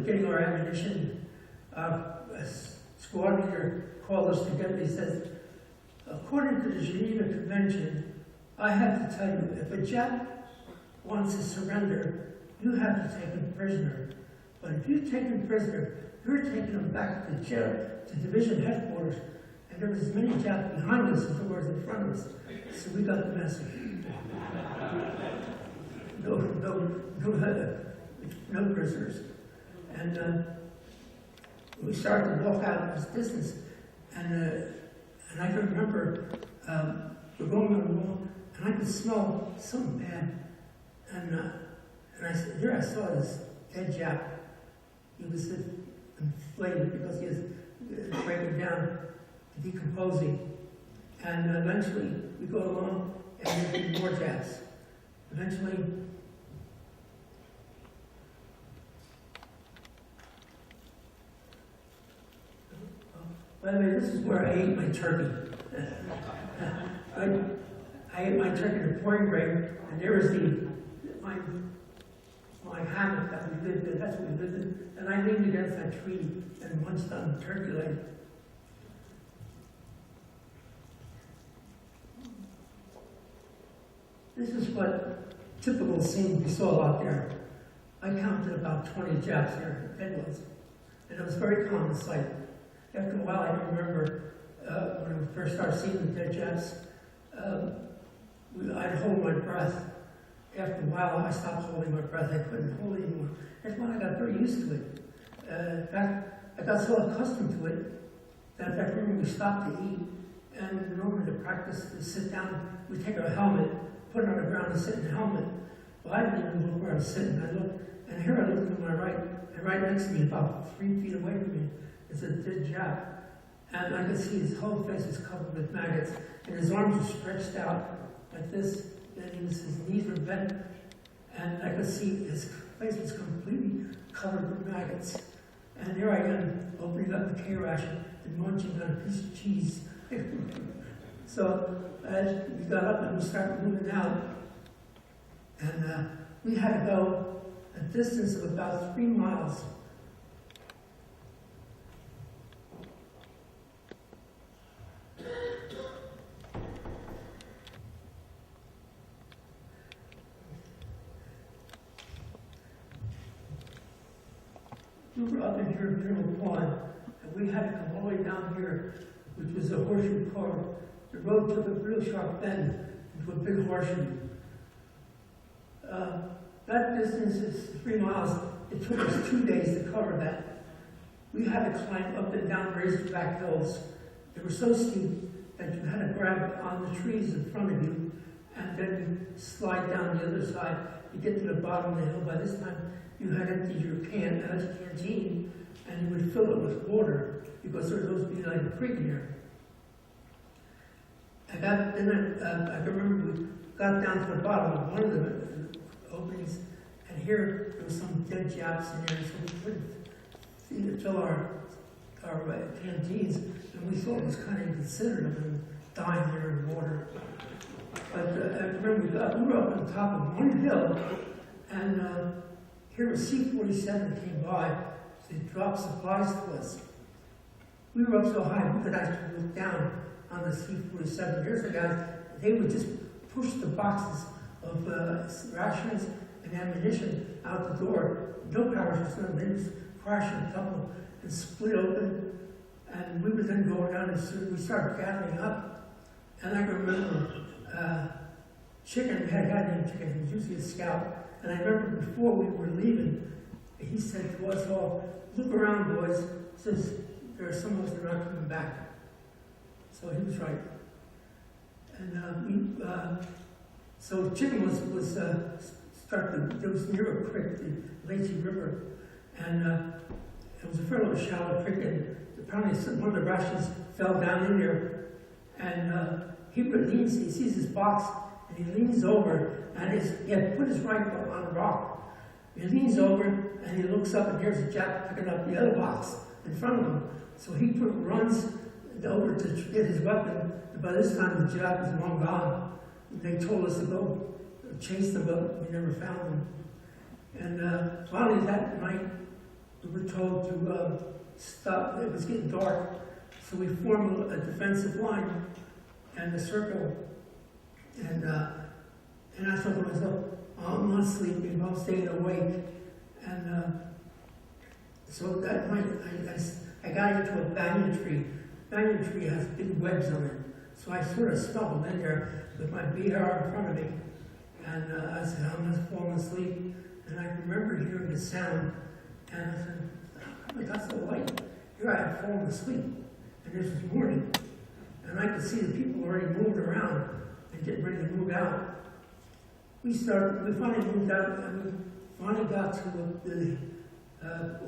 getting our ammunition, a squad leader called us together. He says, according to the Geneva Convention, I have to tell you, if a Jap wants to surrender, you have to take him prisoner. But if you take him prisoner, you're taking him back to jail, to division headquarters. And there was as many Japs behind us as there was in front of us. So we got the message. No prisoners. And we started to walk out this distance, and I can remember we're going on the wall, and I could smell something bad. And I said, here I saw this dead Jap. He was inflated because he was breaking down, decomposing. And eventually we go along, and there's more Japs. Eventually, by the way, this is where I ate my turkey. I ate my turkey in the pouring rain, and there was my hammock that we lived in. That's what we lived in. And I leaned against that tree and munched on the turkey leg. This is what typical scene we saw out there. I counted about 20 Japs here, dead ones. And it was a very common sight. After a while, I can remember when we first started seeing the dead Japs, I'd hold my breath. After a while, I stopped holding my breath. I couldn't hold it anymore. That's when I got very used to it. In fact, I got so accustomed to it that I remember we stopped to eat, and in order to practice to sit down, we take our helmet, put it on the ground and sit in the helmet. Well, I didn't even look where I was sitting. I looked, and here I looked to my right, and right next to me, about 3 feet away from me, is a dead Jap. And I could see his whole face was covered with maggots, and his arms were stretched out like this, and his knees were bent, and I could see his face was completely covered with maggots. And there I am, opening up the K-ration and munching on a piece of cheese. So as we got up and we started moving out, and we had to go a distance of about 3 miles. we were up in here in Mineral Pond, and we had to come all the way down here, which was a horseshoe car. The road took a real sharp bend into a big horseshoe. That distance is 3 miles. It took us 2 days to cover that. We had to climb up and down razorback hills. They were so steep that you had to grab on the trees in front of you and then slide down the other side to get to the bottom of the hill. By this time, you had emptied your canteen, and you would fill it with water because there was supposed to be like a creek here. I remember we got down to the bottom of one of the openings, and here there was some dead Japs in there, so we couldn't fill our canteens, and we thought it was kind of inconsiderate of them dying there in water. But I remember we were up on top of one hill, and here was C-47 that came by. They dropped supplies to us. We were up so high we could actually look down on the C-47. Here's the guys, they would just push the boxes of rations and ammunition out the door. No power system, they just crash and tumble and split open. And we would then go down and we started gathering up. And I can remember chicken, we had a guy named Chicken, he was usually a scout. And I remember before we were leaving, he said to us all, "Look around, boys, since there are some of us that are not coming back." So he was right. And so Chicken was it was near a creek, the Lacey River, and it was a fairly shallow creek, and apparently one of the rations fell down in there, and he sees his box, and he leans over, and he had put his rifle on a rock. He leans over, and he looks up, and here's a Jap picking up the other box in front of him. So he runs over to get his weapon, and by this time the Jap was long gone. They told us to go chase them, but we never found them. And finally that night, we were told to stop. It was getting dark, so we formed a defensive line and a circle. And I thought to myself, I'm not sleeping, I'm staying awake. And so that night, I got into a banyan tree. Banyan tree has big webs on it. So I sort of snuggled in there with my BR in front of me. And I said, I'm just falling asleep. And I remember hearing the sound. And I said, I got so light. Here I had fallen asleep. And this was morning. And I could see the people already moved around and getting ready to move out. We finally moved out, and we finally got to the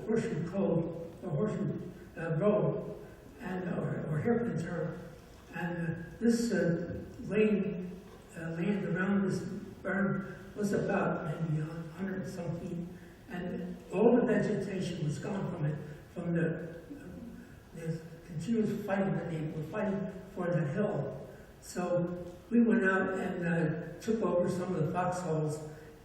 Horseshoe Cove, the Horseshoe Road, and or hairpin turn. And this land around this burn was about maybe 100 and some feet, and all the vegetation was gone from it, from the continuous fighting that they were fighting for that hill. So we went out and took over some of the foxholes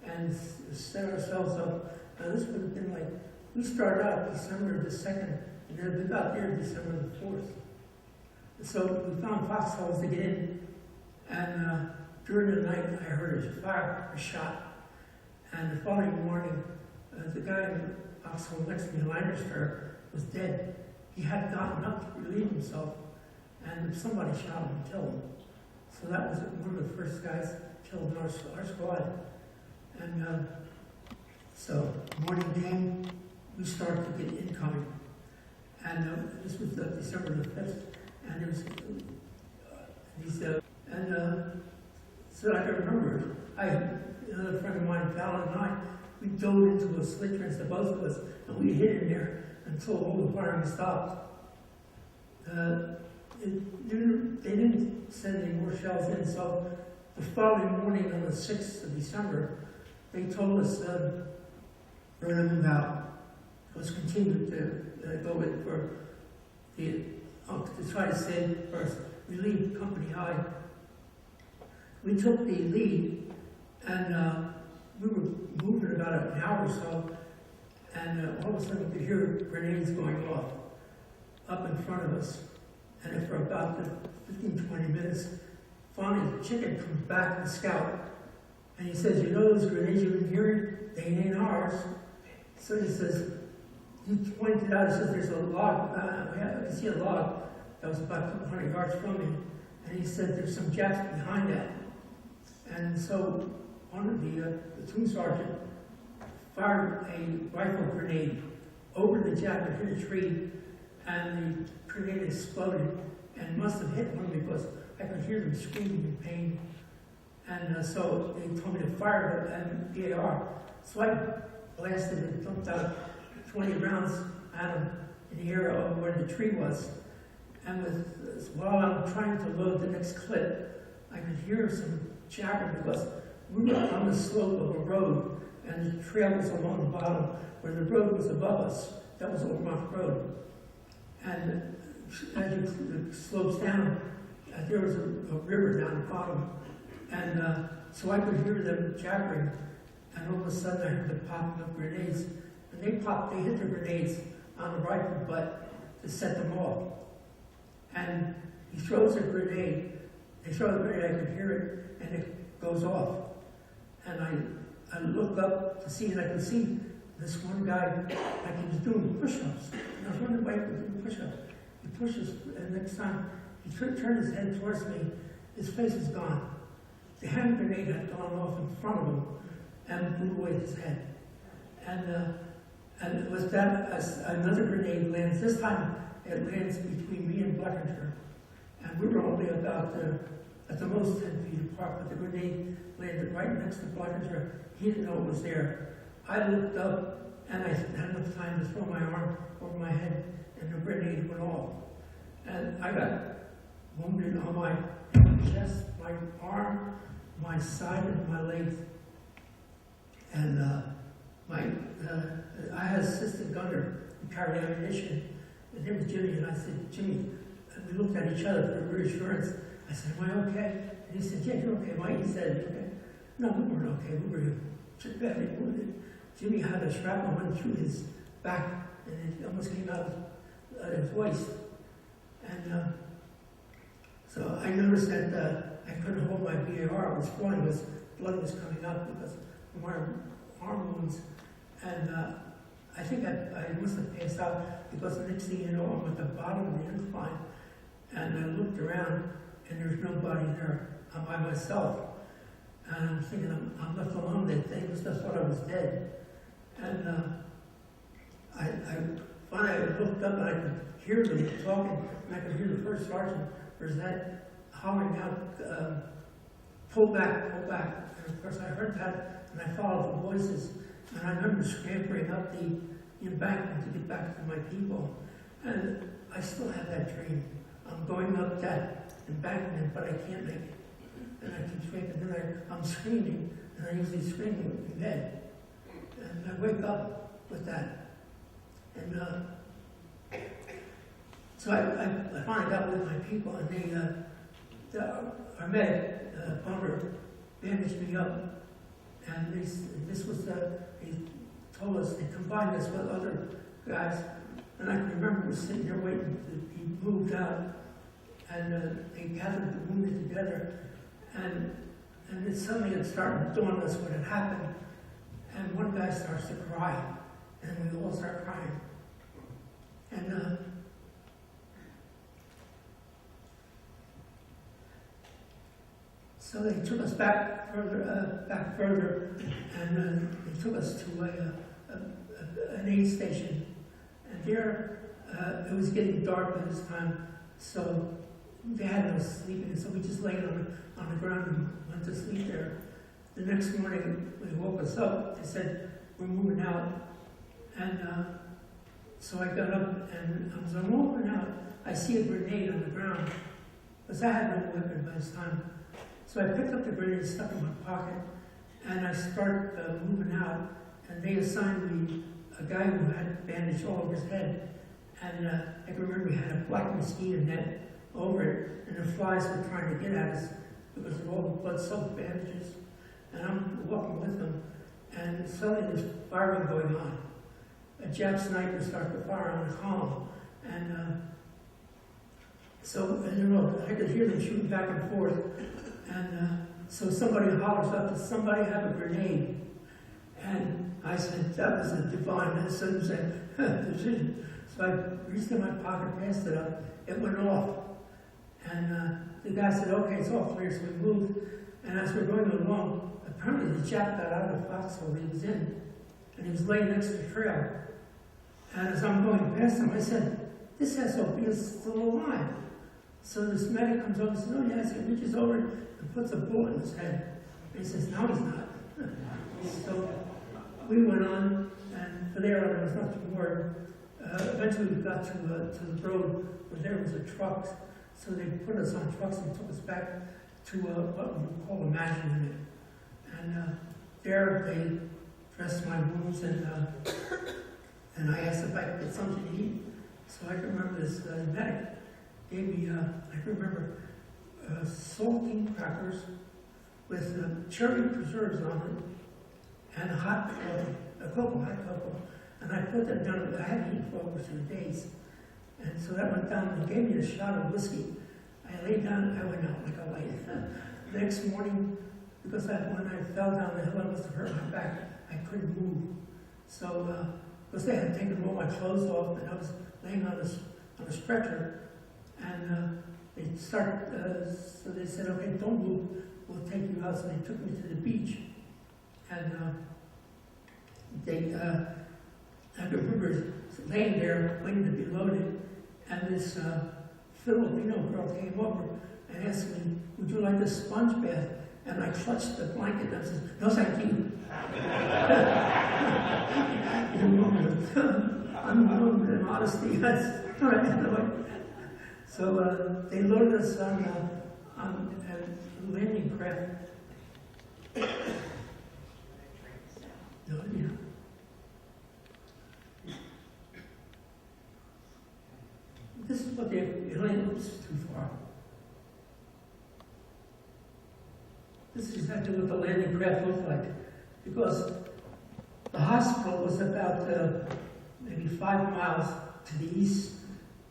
and set ourselves up. Now this would have been like, we started out December the 2nd, and then we got there December the 4th. So we found foxholes to get in, and during the night I heard a shot, and the following morning, the guy in the foxhole next to me, Lannister, was dead. He had gotten up to relieve himself, and somebody shot him and killed him. So that was one of the first guys killed in our squad. And so morning came, we started to get incoming. And this was December the 5th. And there was so I can remember, another friend of mine, Fallon, and I, we dove into a slit trench, the both of us, and we hid in there until all the firing stopped. They didn't send any more shells in, so the following morning on the 6th of December, they told us we're going to move out. Let's continue to go in for to try to save or relieve Company High. We took the lead, and we were moving about an hour or so, and all of a sudden we could hear grenades going off up in front of us. And for about 15-20 minutes, finally the Chicken comes back, the scout, and he says, "You know those grenades you've been hearing? They ain't ours." So he says, he pointed out, he says, there's a log, I can see a log that was about 200 yards from me, and he said, there's some Japs behind that. And so one of the platoon sergeant fired a rifle grenade over the Jap and hit a tree, and the grenade exploded and must have hit one because I could hear them screaming in pain. And so they told me to fire the BAR. So I blasted and dumped out 20 rounds at him in the area of where the tree was. And while I'm trying to load the next clip, I could hear some chatter because we were on the slope of a road, and the trail was along the bottom where the road was above us. That was Ormont Road. And as it slopes down, there was a river down the bottom. And so I could hear them jabbering, and all of a sudden I heard them popping up grenades. And they hit the grenades on the rifle butt to set them off. And he throws a grenade, they throw the grenade, I could hear it, and it goes off. And I look up to see, and I could see this one guy, like he was doing push-ups. And I was wondering why he was doing push-ups. He pushes, and next time he turned his head towards me, his face was gone. The hand grenade had gone off in front of him and blew away his head. And it was that as another grenade lands. This time it lands between me and Blackinger. And we were only about at the most 10 feet apart, but the grenade landed right next to Blackinger. He didn't know it was there. I looked up and I had enough time to throw my arm over my head, and the grenade went off. And I got wounded on my chest, my arm, my side, and my legs. And I had an assistant gunner who carried ammunition. His name was Jimmy, and I said, Jimmy, and we looked at each other for reassurance. I said, am I okay? And he said, yeah, you're okay, Mike. He said, okay. No, we weren't okay. We were just badly wounded. Jimmy had a shrapnel went through his back, and it almost came out of his waist. And so I noticed that I couldn't hold my BAR. It was falling, blood was coming up because of my arm wounds. And I think I must have passed out because the next thing you know, I'm at the bottom of the incline. And I looked around, and there's nobody there. I'm by myself. And I'm thinking, I'm left alone. They must have thought I was dead. And I finally looked up, and I could hear them talking, and I could hear the first sergeant, Rosette, hollering out, pull back, pull back. And of course I heard that, and I followed the voices, and I remember scampering up the embankment to get back to my people. And I still have that dream. I'm going up that embankment, but I can't make it. And I keep screaming, and then I'm screaming, and I usually scream in bed. And I wake up with that. And so I finally got with my people, and our medic, Bummer, bandaged me up. And this was, he told us, they combined us with other guys. And I can remember was sitting there waiting to be moved out. And they gathered the wounded together. And then suddenly it started dawn us what had happened. And one guy starts to cry. And we all start crying. And so they took us back further, and they took us to an aid station. And there, it was getting dark by this time, so they had no sleeping, so we just laid on the ground and went to sleep there. The next morning, when they woke us up, they said, we're moving out. And so I got up, and as I'm walking out, I see a grenade on the ground, because I had no weapon by this time. So I picked up the grenade, stuck it in my pocket, and I start moving out, and they assigned me a guy who had bandaged all over his head. And I can remember he had a black mosquito net over it, and the flies were trying to get at us because of all the blood-soaked bandages. And I'm walking with them, and suddenly there's firing going on. A Jap sniper started to fire on the column, and I could hear them shooting back and forth. And so somebody hollers up, does somebody have a grenade? And I said, that was a divine. And so he said, decision. So I reached in my pocket, passed it up, it went off. And the guy said, okay, it's off here, so we moved. And as we're going along, apparently the chap got out of the foxhole he was in, and he was laying next to the trail. And as I'm going past him, I said, this SOB is still alive. So this medic comes over and says, oh yes, he reaches over and puts a bullet in his head. And he says, no, he's not. So we went on, and from there was nothing more. Eventually we got to the road where there was a truck. So they put us on trucks and took us back to what we call a management unit. And there they dressed my wounds, and I asked if I could get something to eat. So I can remember this medic gave me, I can remember, saltine crackers with cherry preserves on it, and hot cocoa, hot cocoa. And I put that down, I hadn't eaten for over 2 days. And so that went down and gave me a shot of whiskey. I laid down, I went out like a light. The next morning, because when I fell down the hill, I must have hurt my back. I couldn't move. So, because they had taken all my clothes off, and I was laying on a stretcher, and so they said, okay, don't move, we'll take you out. So they took me to the beach, and I remember laying there waiting to be loaded, and this Filipino girl came over and asked me, would you like a sponge bath? And I clutched the blanket and I said, no thank you. I'm known in modesty. That's all right. So they loaded us on a landing craft. No, yeah. This is what they was too far. This is exactly what the landing craft looked like, because the hospital was about maybe 5 miles to the east,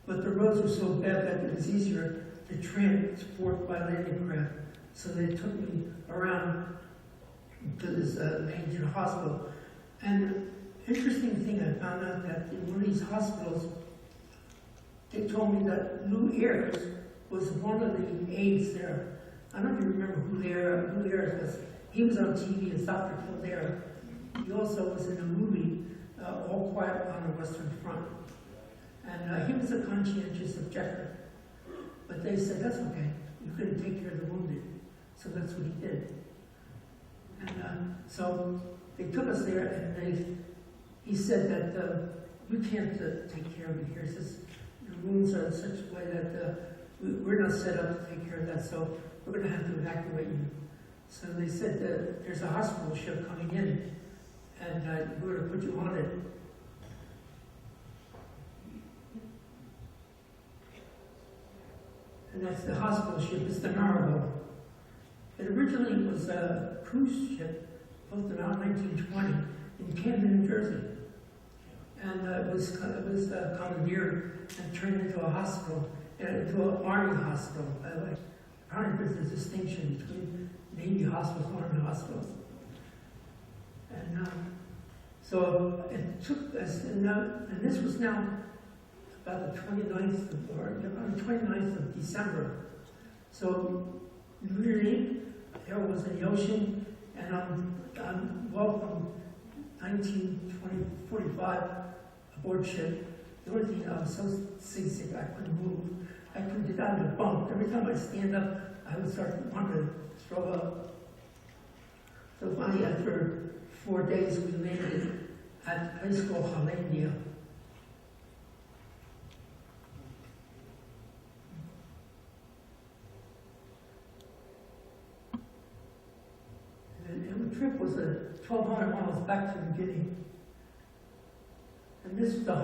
but the roads were so bad that it was easier to transport by landing craft. So they took me around to this major hospital. And interesting thing, I found out that in one of these hospitals, they told me that Lou Ayres was one of the aides there. I don't even remember who Ayres was. He was on TV as Dr. Kildare. He also was in a movie, All Quiet on the Western Front. And he was a conscientious objector. But they said, that's okay, you couldn't take care of the wounded. So that's what he did. And so they took us there, and he said that we can't take care of you here. He says, your wounds are in such a way that we're not set up to take care of that, so we're going to have to evacuate you. So they said that there's a hospital ship coming in, and we're going to put you on it. And that's the hospital ship, it's the Maribel. It originally was a cruise ship built around 1920 in Camden, New Jersey. And it was commandeered and turned into a hospital, into an Army hospital. Apparently there's a distinction between Navy hospitals and Army hospitals. And so it took us, and this was now about the 29th of December. So New Year's Eve, there was in the ocean, and I'm well from 1945 aboard ship. The only thing, I was so seasick I couldn't move. I couldn't get out of the bunk. Every time I stand up, I would start to want to throw up. So finally, after 4 days, we landed at a place called Hollandia. And the trip was 1,200 miles back to New Guinea. And this was the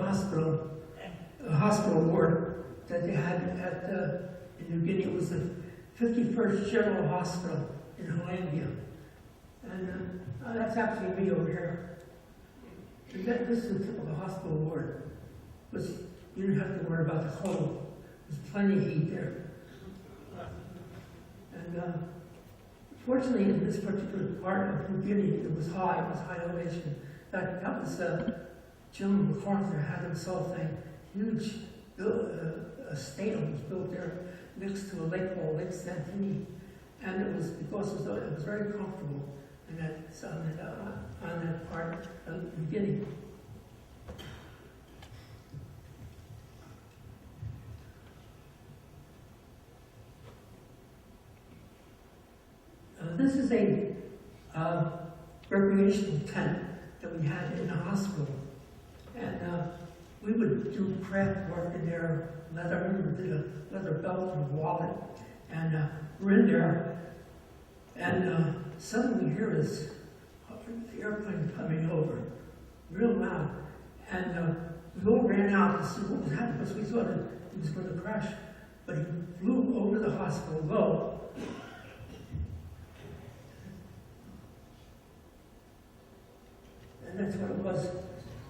hospital ward that they had in New Guinea. It was the 51st General Hospital in Hollandia. And that's actually me over here. And this is the typical hospital ward. Because you didn't have to worry about the cold. There's plenty of heat there. And fortunately, in this particular part of New Guinea, it was high elevation. In fact, that was Jim MacArthur had himself a huge estate was built there next to a lake called Lake Santini. And it was because it was very comfortable in on that part of the beginning. This is a recreational tent that we had in the hospital. And we would do craft work in there, leather, we did a leather belt and a wallet. And we're in there, and suddenly we hear this airplane coming over, real loud. And we all ran out to see what was happening, because we thought that he was going to crash. But he flew over the hospital low. And that's what it was.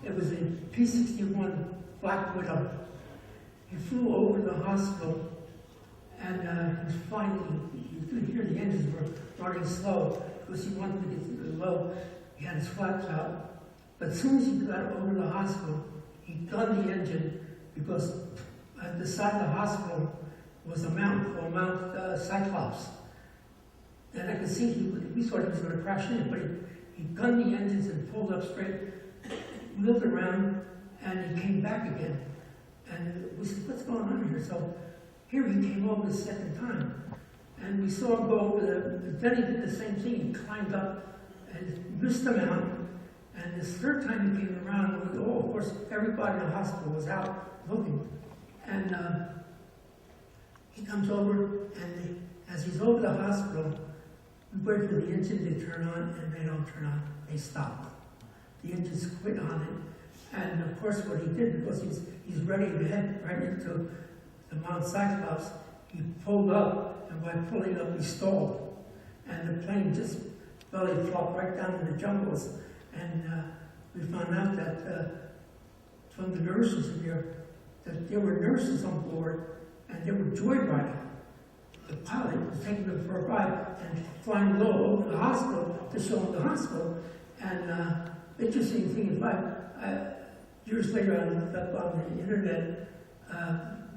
It was a P-61 Black Widow. He flew over the hospital, and he was flying. You could hear the engines were running slow because he wanted to get to the low. He had his flaps out. But as soon as he got over the hospital, he gunned the engine, because at the side of the hospital was a mountain called Mount Cyclops. And I could see we thought he was going to crash in it, but he gunned the engines and pulled up straight, wheeled around, and he came back again. And we said, what's going on here? So here he came over the second time. And we saw him go over then he did the same thing. He climbed up and missed the mountain. And this third time he came around, of course, everybody in the hospital was out looking. And he comes over, and as he's over the hospital, we wait for the engine to turn on, and they don't turn on. They stop. The engines quit on it. And of course, what he did, because he's ready to head right into the Mount Cyclops, he pulled up, and by pulling up, he stalled. And the plane just belly flopped right down in the jungles. And we found out that from the nurses in there, that there were nurses on board, and they were joyriding. The pilot was taking them for a ride and flying low over the hospital to show them the hospital. And interesting thing, years later I looked up on the internet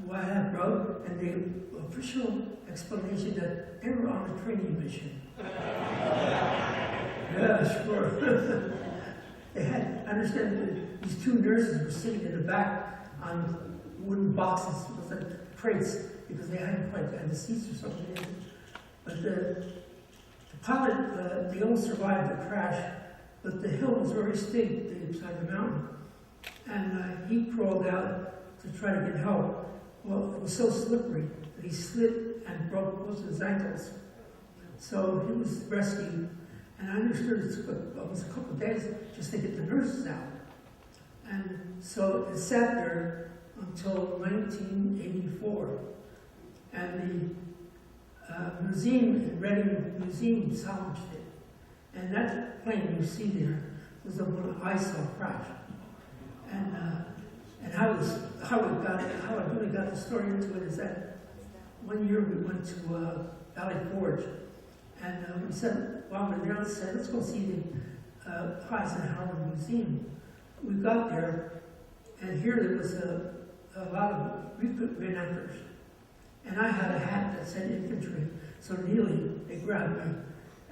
why that wrote, and the official explanation that they were on a training mission. Yeah, sure. They had, I understand that these two nurses were sitting in the back on wooden boxes, it was like crates, because they hadn't quite had the seats or something. But the pilot, they all survived the crash, but the hill was very steep, the side of the mountain. And he crawled out to try to get help. Well, it was so slippery that he slipped and broke both his ankles. So he was rescued. And I understood it took almost a couple of days just to get the nurses out. And so it sat there until 1984. And the museum in Reading Museum salvaged it. And that plane you see there was the one I saw crash. And how I really got the story into it is that one year we went to Valley Forge, and we said, while we were there, said, let's go see the Eisenhower Museum. We got there, and here there was a lot of recruit reenactors. And I had a hat that said infantry, so immediately they grabbed me.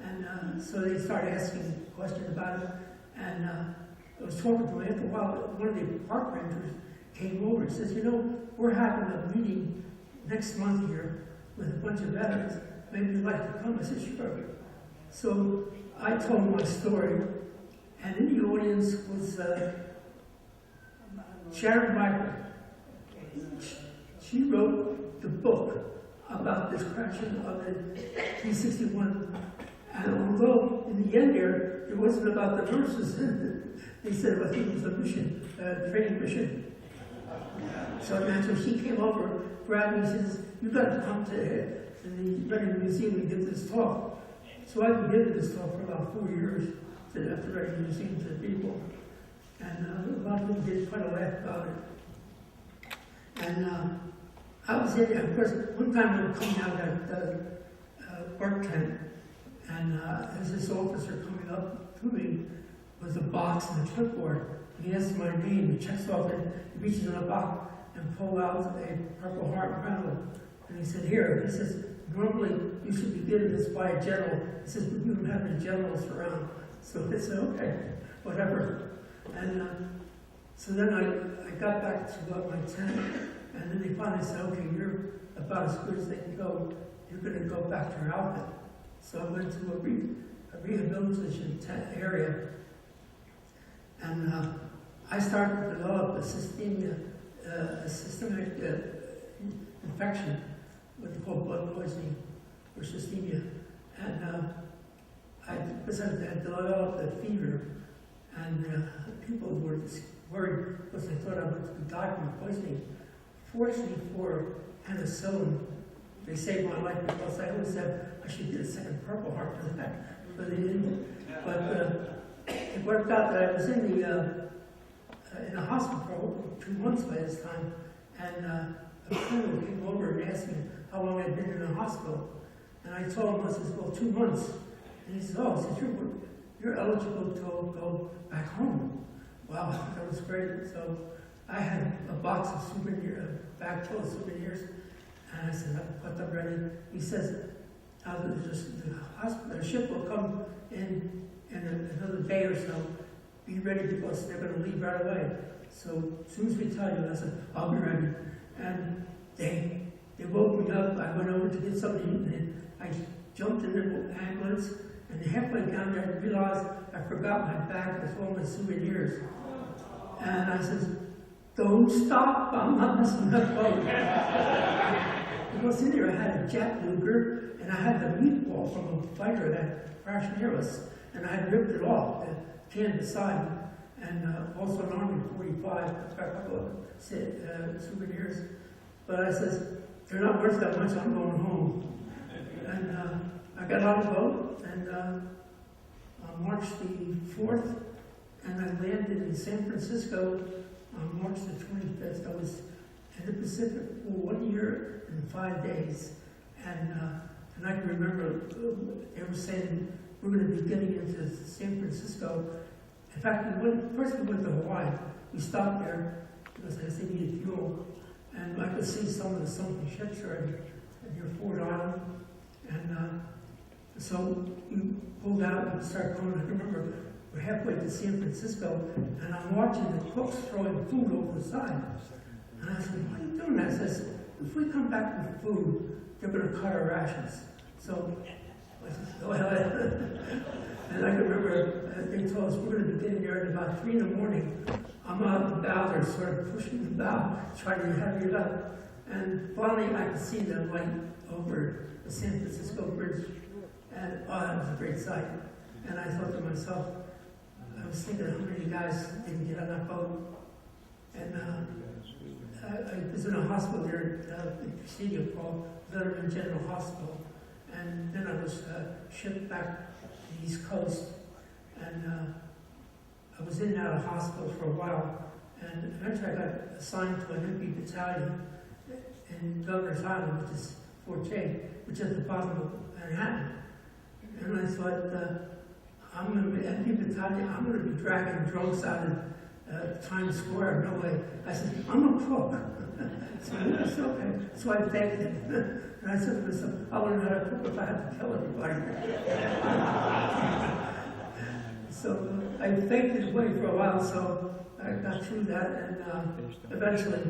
And so they started asking questions about it, and I was talking to them. After a while, one of the park rangers came over and says, you know, we're having a meeting next month here with a bunch of veterans. Maybe you'd like to come. I said, sure. So I told my story, and in the audience was Sharon Michael. She wrote the book about this crashing of the P-61. And although in the end there, it wasn't about the nurses, they said, I think it was a mission, a training mission. So naturally she came over, grabbed me, and says, you've got to come to the Reading Museum and give this talk. So I've been giving this talk for about 4 years at the Reading Museum to the people. And a lot of them did quite a laugh about it. And I was in there, of course, one time we were coming out of the work tent, and there's this officer coming up to me, was a box and a clipboard. And he asks my name, he checks off it, he reaches in a box and pulls out a Purple Heart medal. And he said, here, he says, normally you should be given this by a general. He says, but we don't have any generals around. So I said, okay, whatever. And so then I got back to my tent, and then they finally said, okay, you're about as good as they can go. You're going to go back to your outfit. So I went to a rehabilitation tent area, and I started to develop a systemic infection, what they call blood poisoning or systemia. And because I had developed a fever, and people were worried because they thought I would die from poisoning. Fortunately for penicillin, they saved my life because I always said I should get a second Purple Heart for that, but they didn't. But it worked out that I was in a hospital for 2 months by this time, and a colonel came over and asked me how long I'd been in the hospital. And I told him, I said, well, 2 months. And he said, oh, I said, you're eligible to go back home. Wow, that was great. So I had a box of souvenirs, a bag full of souvenirs, and I said, I put them ready. He says, the ship will come in another day or so. Be ready because they're going to leave right away. So as soon as we tell you, I said, I'll be ready. And they woke me up. I went over to get something to eat, and I jumped in the ambulance, and halfway down there I realized I forgot my bag with all my souvenirs. And I said, don't stop, I'm not missing that boat. Because in there I had a Jack Luger, and I had the meatball from a fighter that crashed near us, and I had ripped it off, the can beside me, and also an Army 45, a couple of souvenirs. But I says, they're not worth that much, I'm going home. And I got on the boat, and on March the 4th, and I landed in San Francisco on March the 25th. I was in the Pacific for 1 year and 5 days. And I can remember they were saying we're going to be getting into San Francisco. In fact, first we went to Hawaii. We stopped there because I said we needed fuel. And I could see some of the sunken ships already near Ford Island. And so we pulled out and started going. I remember we're halfway to San Francisco, and I'm watching the cooks throwing food over the side. And I said, what are you doing? I says, if we come back with food, they're going to cut our rations. So I said, go ahead. And I can remember they told us we're going to be getting there at about 3 in the morning. I'm out the bow, they're sort of pushing the bow, trying to heavy it up. And finally I could see the light over the San Francisco Bridge. And oh, that was a great sight. And I thought to myself, I was thinking how many guys didn't get on that boat. And I was in a hospital there in Presidio called Veteran General Hospital. And then I was shipped back to the East Coast. And I was in and out of hospital for a while. And eventually I got assigned to an MP battalion in Governor's Island, which is Fort J, which is at the bottom of Manhattan. And I thought, I'm going to be MP battalion, I'm going to be dragging drunks out of Times Square, no way. I said, I'm a cook. So it's okay. So I begged him. And I said to myself, I'll learn how to cook if I have to kill everybody. So I faked it away for a while, so I got through that, and eventually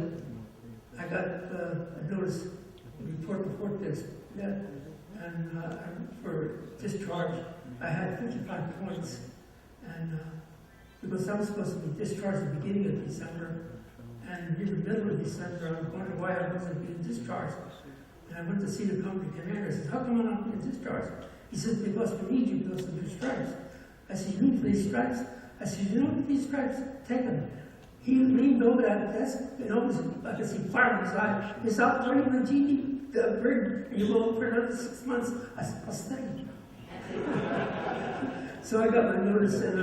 I got a notice, a report before this, and for discharge, I had 55 points, and because I was supposed to be discharged at the beginning of December, and in the middle of December, I was wondering why I wasn't being discharged. And I went to see the company commander. I said, how come I'm not being discharged? He said, because we need you because of your stripes. I said, you need these stripes? I said, you know these stripes? Take them. He leaned over that desk, and I could see fire in his eye. He said, I'll turn you the GD, the bird, and you go for another 6 months. I said, I'll stay. So I got my notice in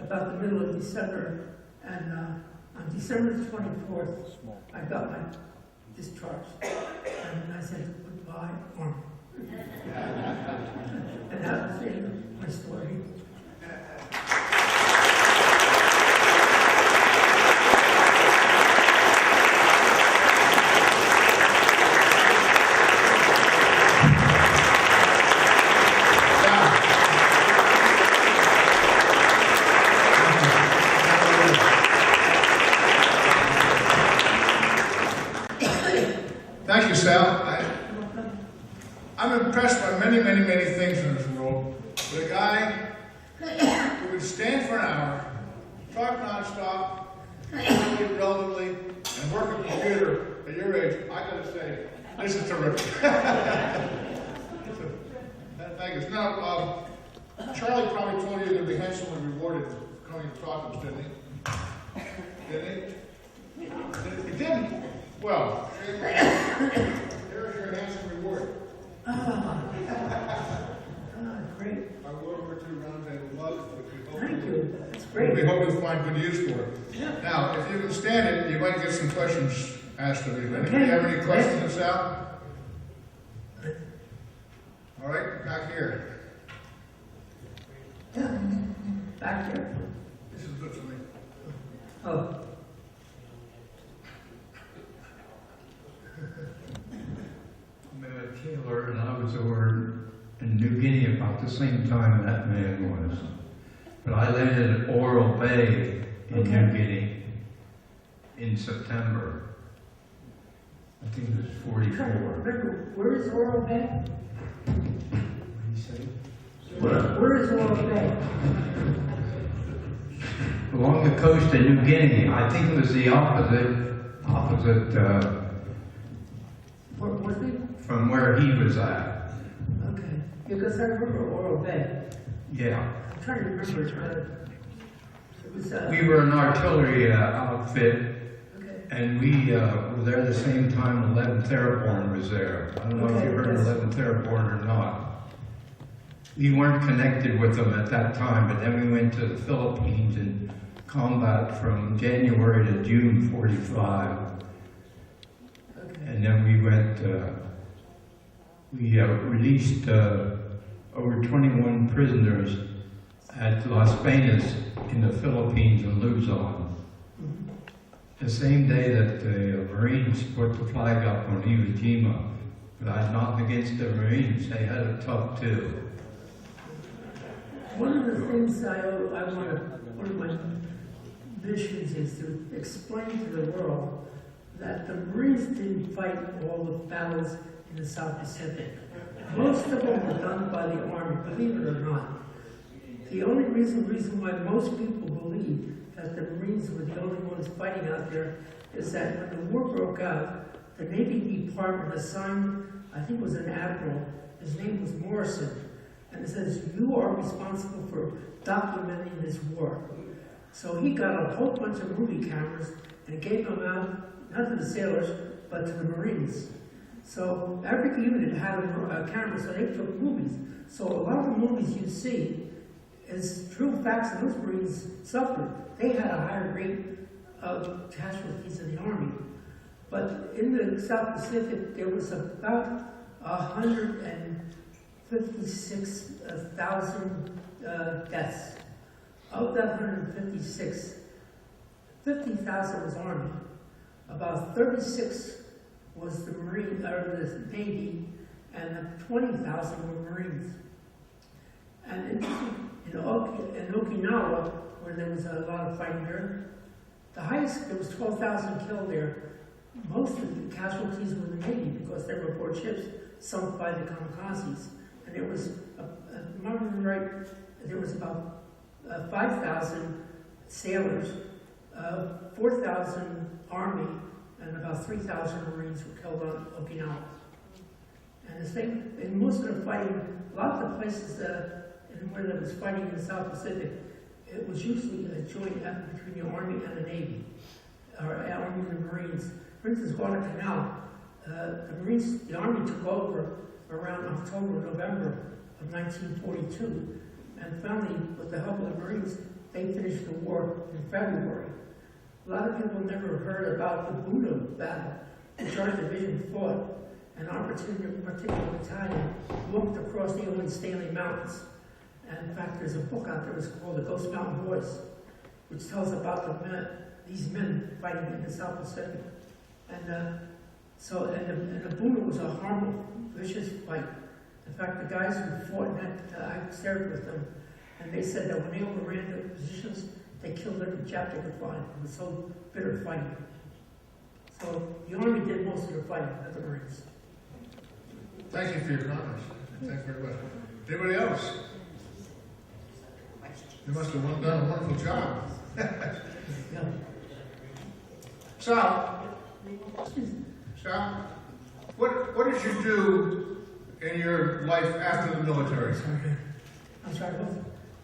about the middle of December, and on December 24th, I got my discharge. And I said, goodbye, Army. And that was my story. The guy who would stand for an hour, talk nonstop, relatively, and work a computer at your age, I gotta say, this is terrific. Thank you. Now, Charlie probably told you you're going to be handsomely rewarded for coming to talk to us, didn't he? Didn't he? He didn't? Well, here's your handsome reward. Great. Our World War II round table mug, which we hope Thank you. That's we great. hope you'll find good use for it. Now, if you can stand it, you might get some questions asked of you. Do you have any questions, Sal? All right, back here. Back there. This is good for me. Oh, Taylor, and I was over in New Guinea about the same time that man was. But I landed at Oral Bay in New Guinea in September. I think it was 44. remember, where is Oral Bay? What did he say? Where is Oral Bay? Along the coast of New Guinea. I think it was the opposite Where was it? from where he was at. Okay, because I remember Oral Bay. Yeah. I'm trying to remember. It was, We were an artillery outfit. okay. And we were there the same time 11th Airborne was there. I don't know if you heard of 11th Airborne or not. We weren't connected with them at that time, but then we went to the Philippines in combat from January to June 45. Okay. And then we went, we released over 21 prisoners at Las Peñas in the Philippines in Luzon. The same day that the Marines put the flag up on Iwo Jima, but I had nothing against the Marines. They had it tough too. One of the things I want to, one of my missions is to explain to the world that the Marines didn't fight all the battles in the South Pacific. Most of them were done by the Army, believe it or not. The only reason why most people believe that the Marines were the only ones fighting out there is that when the war broke out, the Navy Department assigned, I think it was an admiral, his name was Morrison, and it says, you are responsible for documenting this war. So he got a whole bunch of movie cameras and gave them out, not to the sailors, but to the Marines. So every unit had a camera, so they took movies. So a lot of the movies you see is true facts, and those Marines suffered. They had a higher rate of casualties in the Army. But in the South Pacific, there was about 156,000 deaths. Of that 156, 50,000 was Army. About 36 was the Marine, or the Navy, and 20,000 were Marines. And in Okinawa, where there was a lot of fighting there, the highest, there was 12,000 killed there. Most of the casualties were the Navy because they were aboard ships sunk by the kamikazes. And there was, if I remember right, there was about 5,000 sailors, 4,000 Army, and about 3,000 Marines were killed on Okinawa. And the same, in most of the fighting, a lot of the places where there was fighting in the South Pacific, it was usually a joint effort between the Army and the Navy, or Army and the Marines. For instance, Guadalcanal, the Army took over around October, November of 1942, and finally, with the help of the Marines, they finished the war in February. A lot of people never heard about the Buda battle, which our division fought. An particular battalion walked across the Owen Stanley Mountains. And in fact, there's a book out there, it's called The Ghost Mountain Boys, which tells about these men fighting in the South Pacific. And the Buda was a horrible, vicious fight. In fact, the guys who fought in that, I served with them, and they said that when they overran their positions, they killed every Jap they could find. It was so bitter fighting. So the Army did most of the fighting at the Marines. Thank you for your comments. Thank you very much. Anybody else? You must have done a wonderful job. Yeah. Sal, what did you do in your life after the military? I'm sorry, what?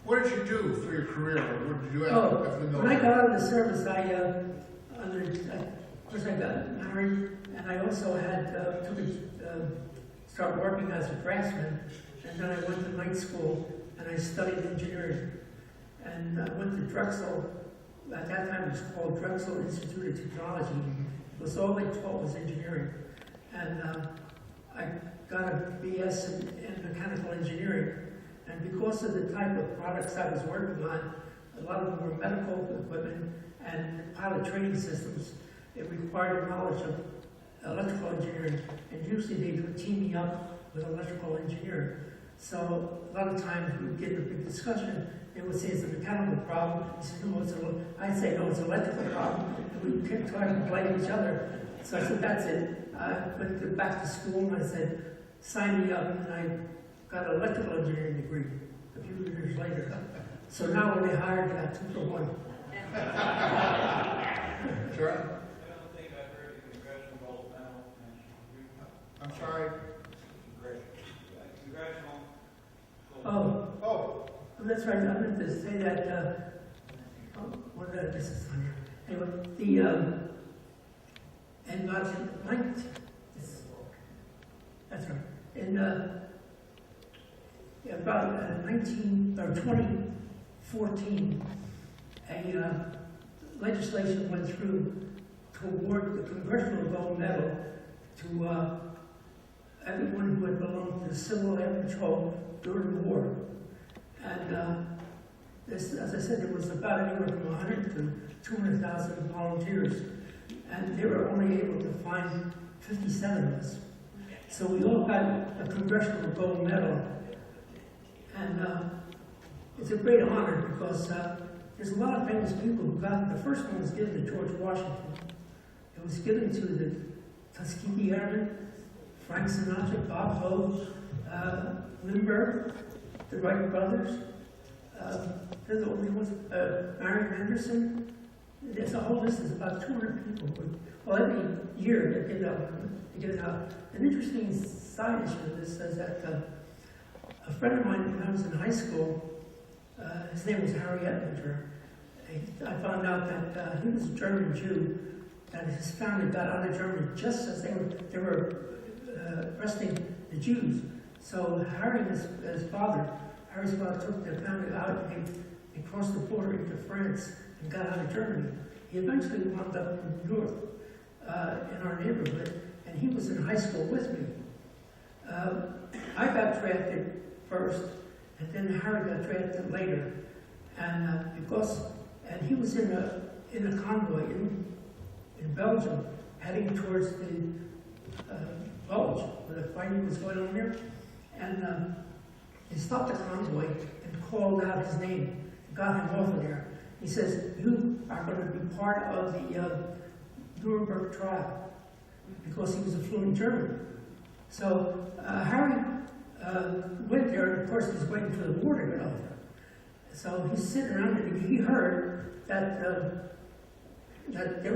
What did you do for your career? What did you do after Oh, the when I military? got out of the service, first I got married, and I also had start working as a draftsman, and then I went to night school and I studied engineering, and I went to Drexel. At that time, it was called Drexel Institute of Technology. It was all they taught was engineering, and I got a BS in mechanical engineering. And because of the type of products I was working on, a lot of them were medical equipment and pilot training systems. It required knowledge of electrical engineering, and usually they would team me up with an electrical engineer. So a lot of times we would get in a big discussion. They would say it's a mechanical problem. He said, no, I'd say, no, it's an electrical problem. And we kept trying to blame each other. So I said, that's it. I went back to school and I said, sign me up. And I got an electrical engineering degree a few years later. So now when they hired me, I got 2 for 1. Sure. I'm sorry. Oh, that's right. I meant to say that. What did I miss this on here? Anyway, and that's right. In about 2014, a legislation went through to award the Congressional Gold Medal to everyone who had belonged to the Civil Air Patrol during the war. And as I said, there was about anywhere from 100 to 200,000 volunteers, and they were only able to find 57 of us. So we all got a Congressional Gold Medal, and it's a great honor because there's a lot of famous people who got it. The first one was given to George Washington. It was given to the Tuskegee Airmen, Frank Sinatra, Bob Hope, Lindbergh, the Wright brothers. There's the only ones, Marion Anderson. There's a whole list. There's about 200 people. Well, every year they get it out. An interesting side issue of this is that a friend of mine when I was in high school, his name was Harry Ettinger. I found out that he was a German Jew, that his family got out of Germany just as they were arresting the Jews. So Harry's father took their family out and crossed the border into France and got out of Germany. He eventually wound up in New York, in our neighborhood, and he was in high school with me. I got drafted first, and then Harry got drafted later. And he was in a convoy in Belgium, heading towards the Bulge, where the fighting was going on there. And he stopped the convoy and called out his name, got him off of there. He says, you are going to be part of the Nuremberg trial, because he was a fluent German. So Harry went there, and of course he's waiting for the war to get over. So he's sitting around and he heard that there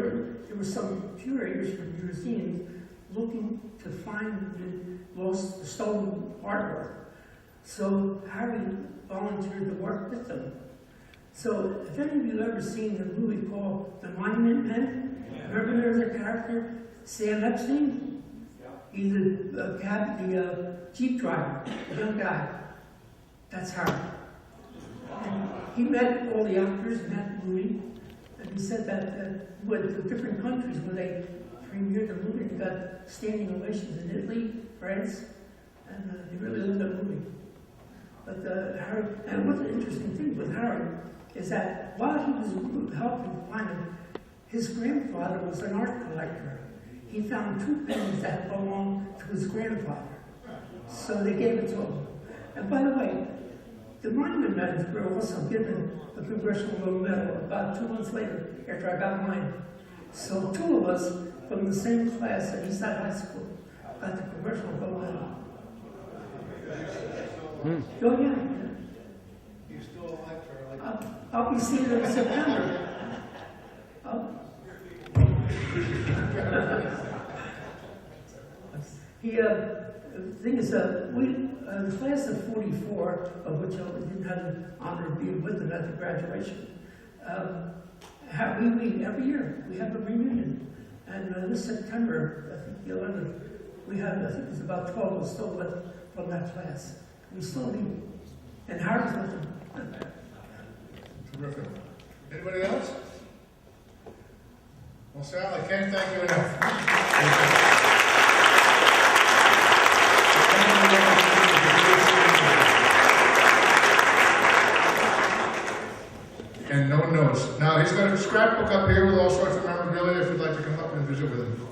were some curators from museums looking to find the stolen artwork. So Harry volunteered to work with them. So if any of you ever seen the movie called The Monument Men, remember there was a character, Sam Epstein? He's the Jeep driver, the young guy. That's Harry. And he met all the actors in that movie, and he said that with the different countries, when they premiered the movie, they got standing ovations in Italy, France, and he really loved that movie. But Harry, and what's the interesting thing with Harry is that while he was helping find him, his grandfather was an art collector. He found 2 paintings that belonged to his grandfather. So they gave it to him. And by the way, the Monument Men were also given a Congressional Gold Medal about 2 months later after I got mine. So 2 of us from the same class at Eastside High School got the Congressional Gold Medal. Oh yeah. You still alive, Charlie? probably see it in September. Oh. The thing is, the class of 44, of which I didn't have the honor of being with them at the graduation, we meet every year. We have a reunion. And this September, I think the 11th, we have, I think it's about 12 of us still left from that class. We still meet. And Howard's with them. Terrific. Anybody else? Well, Sal, I can't thank you enough. And no notes. Now, he's got a scrapbook up here with all sorts of memorabilia if you'd like to come up and visit with him.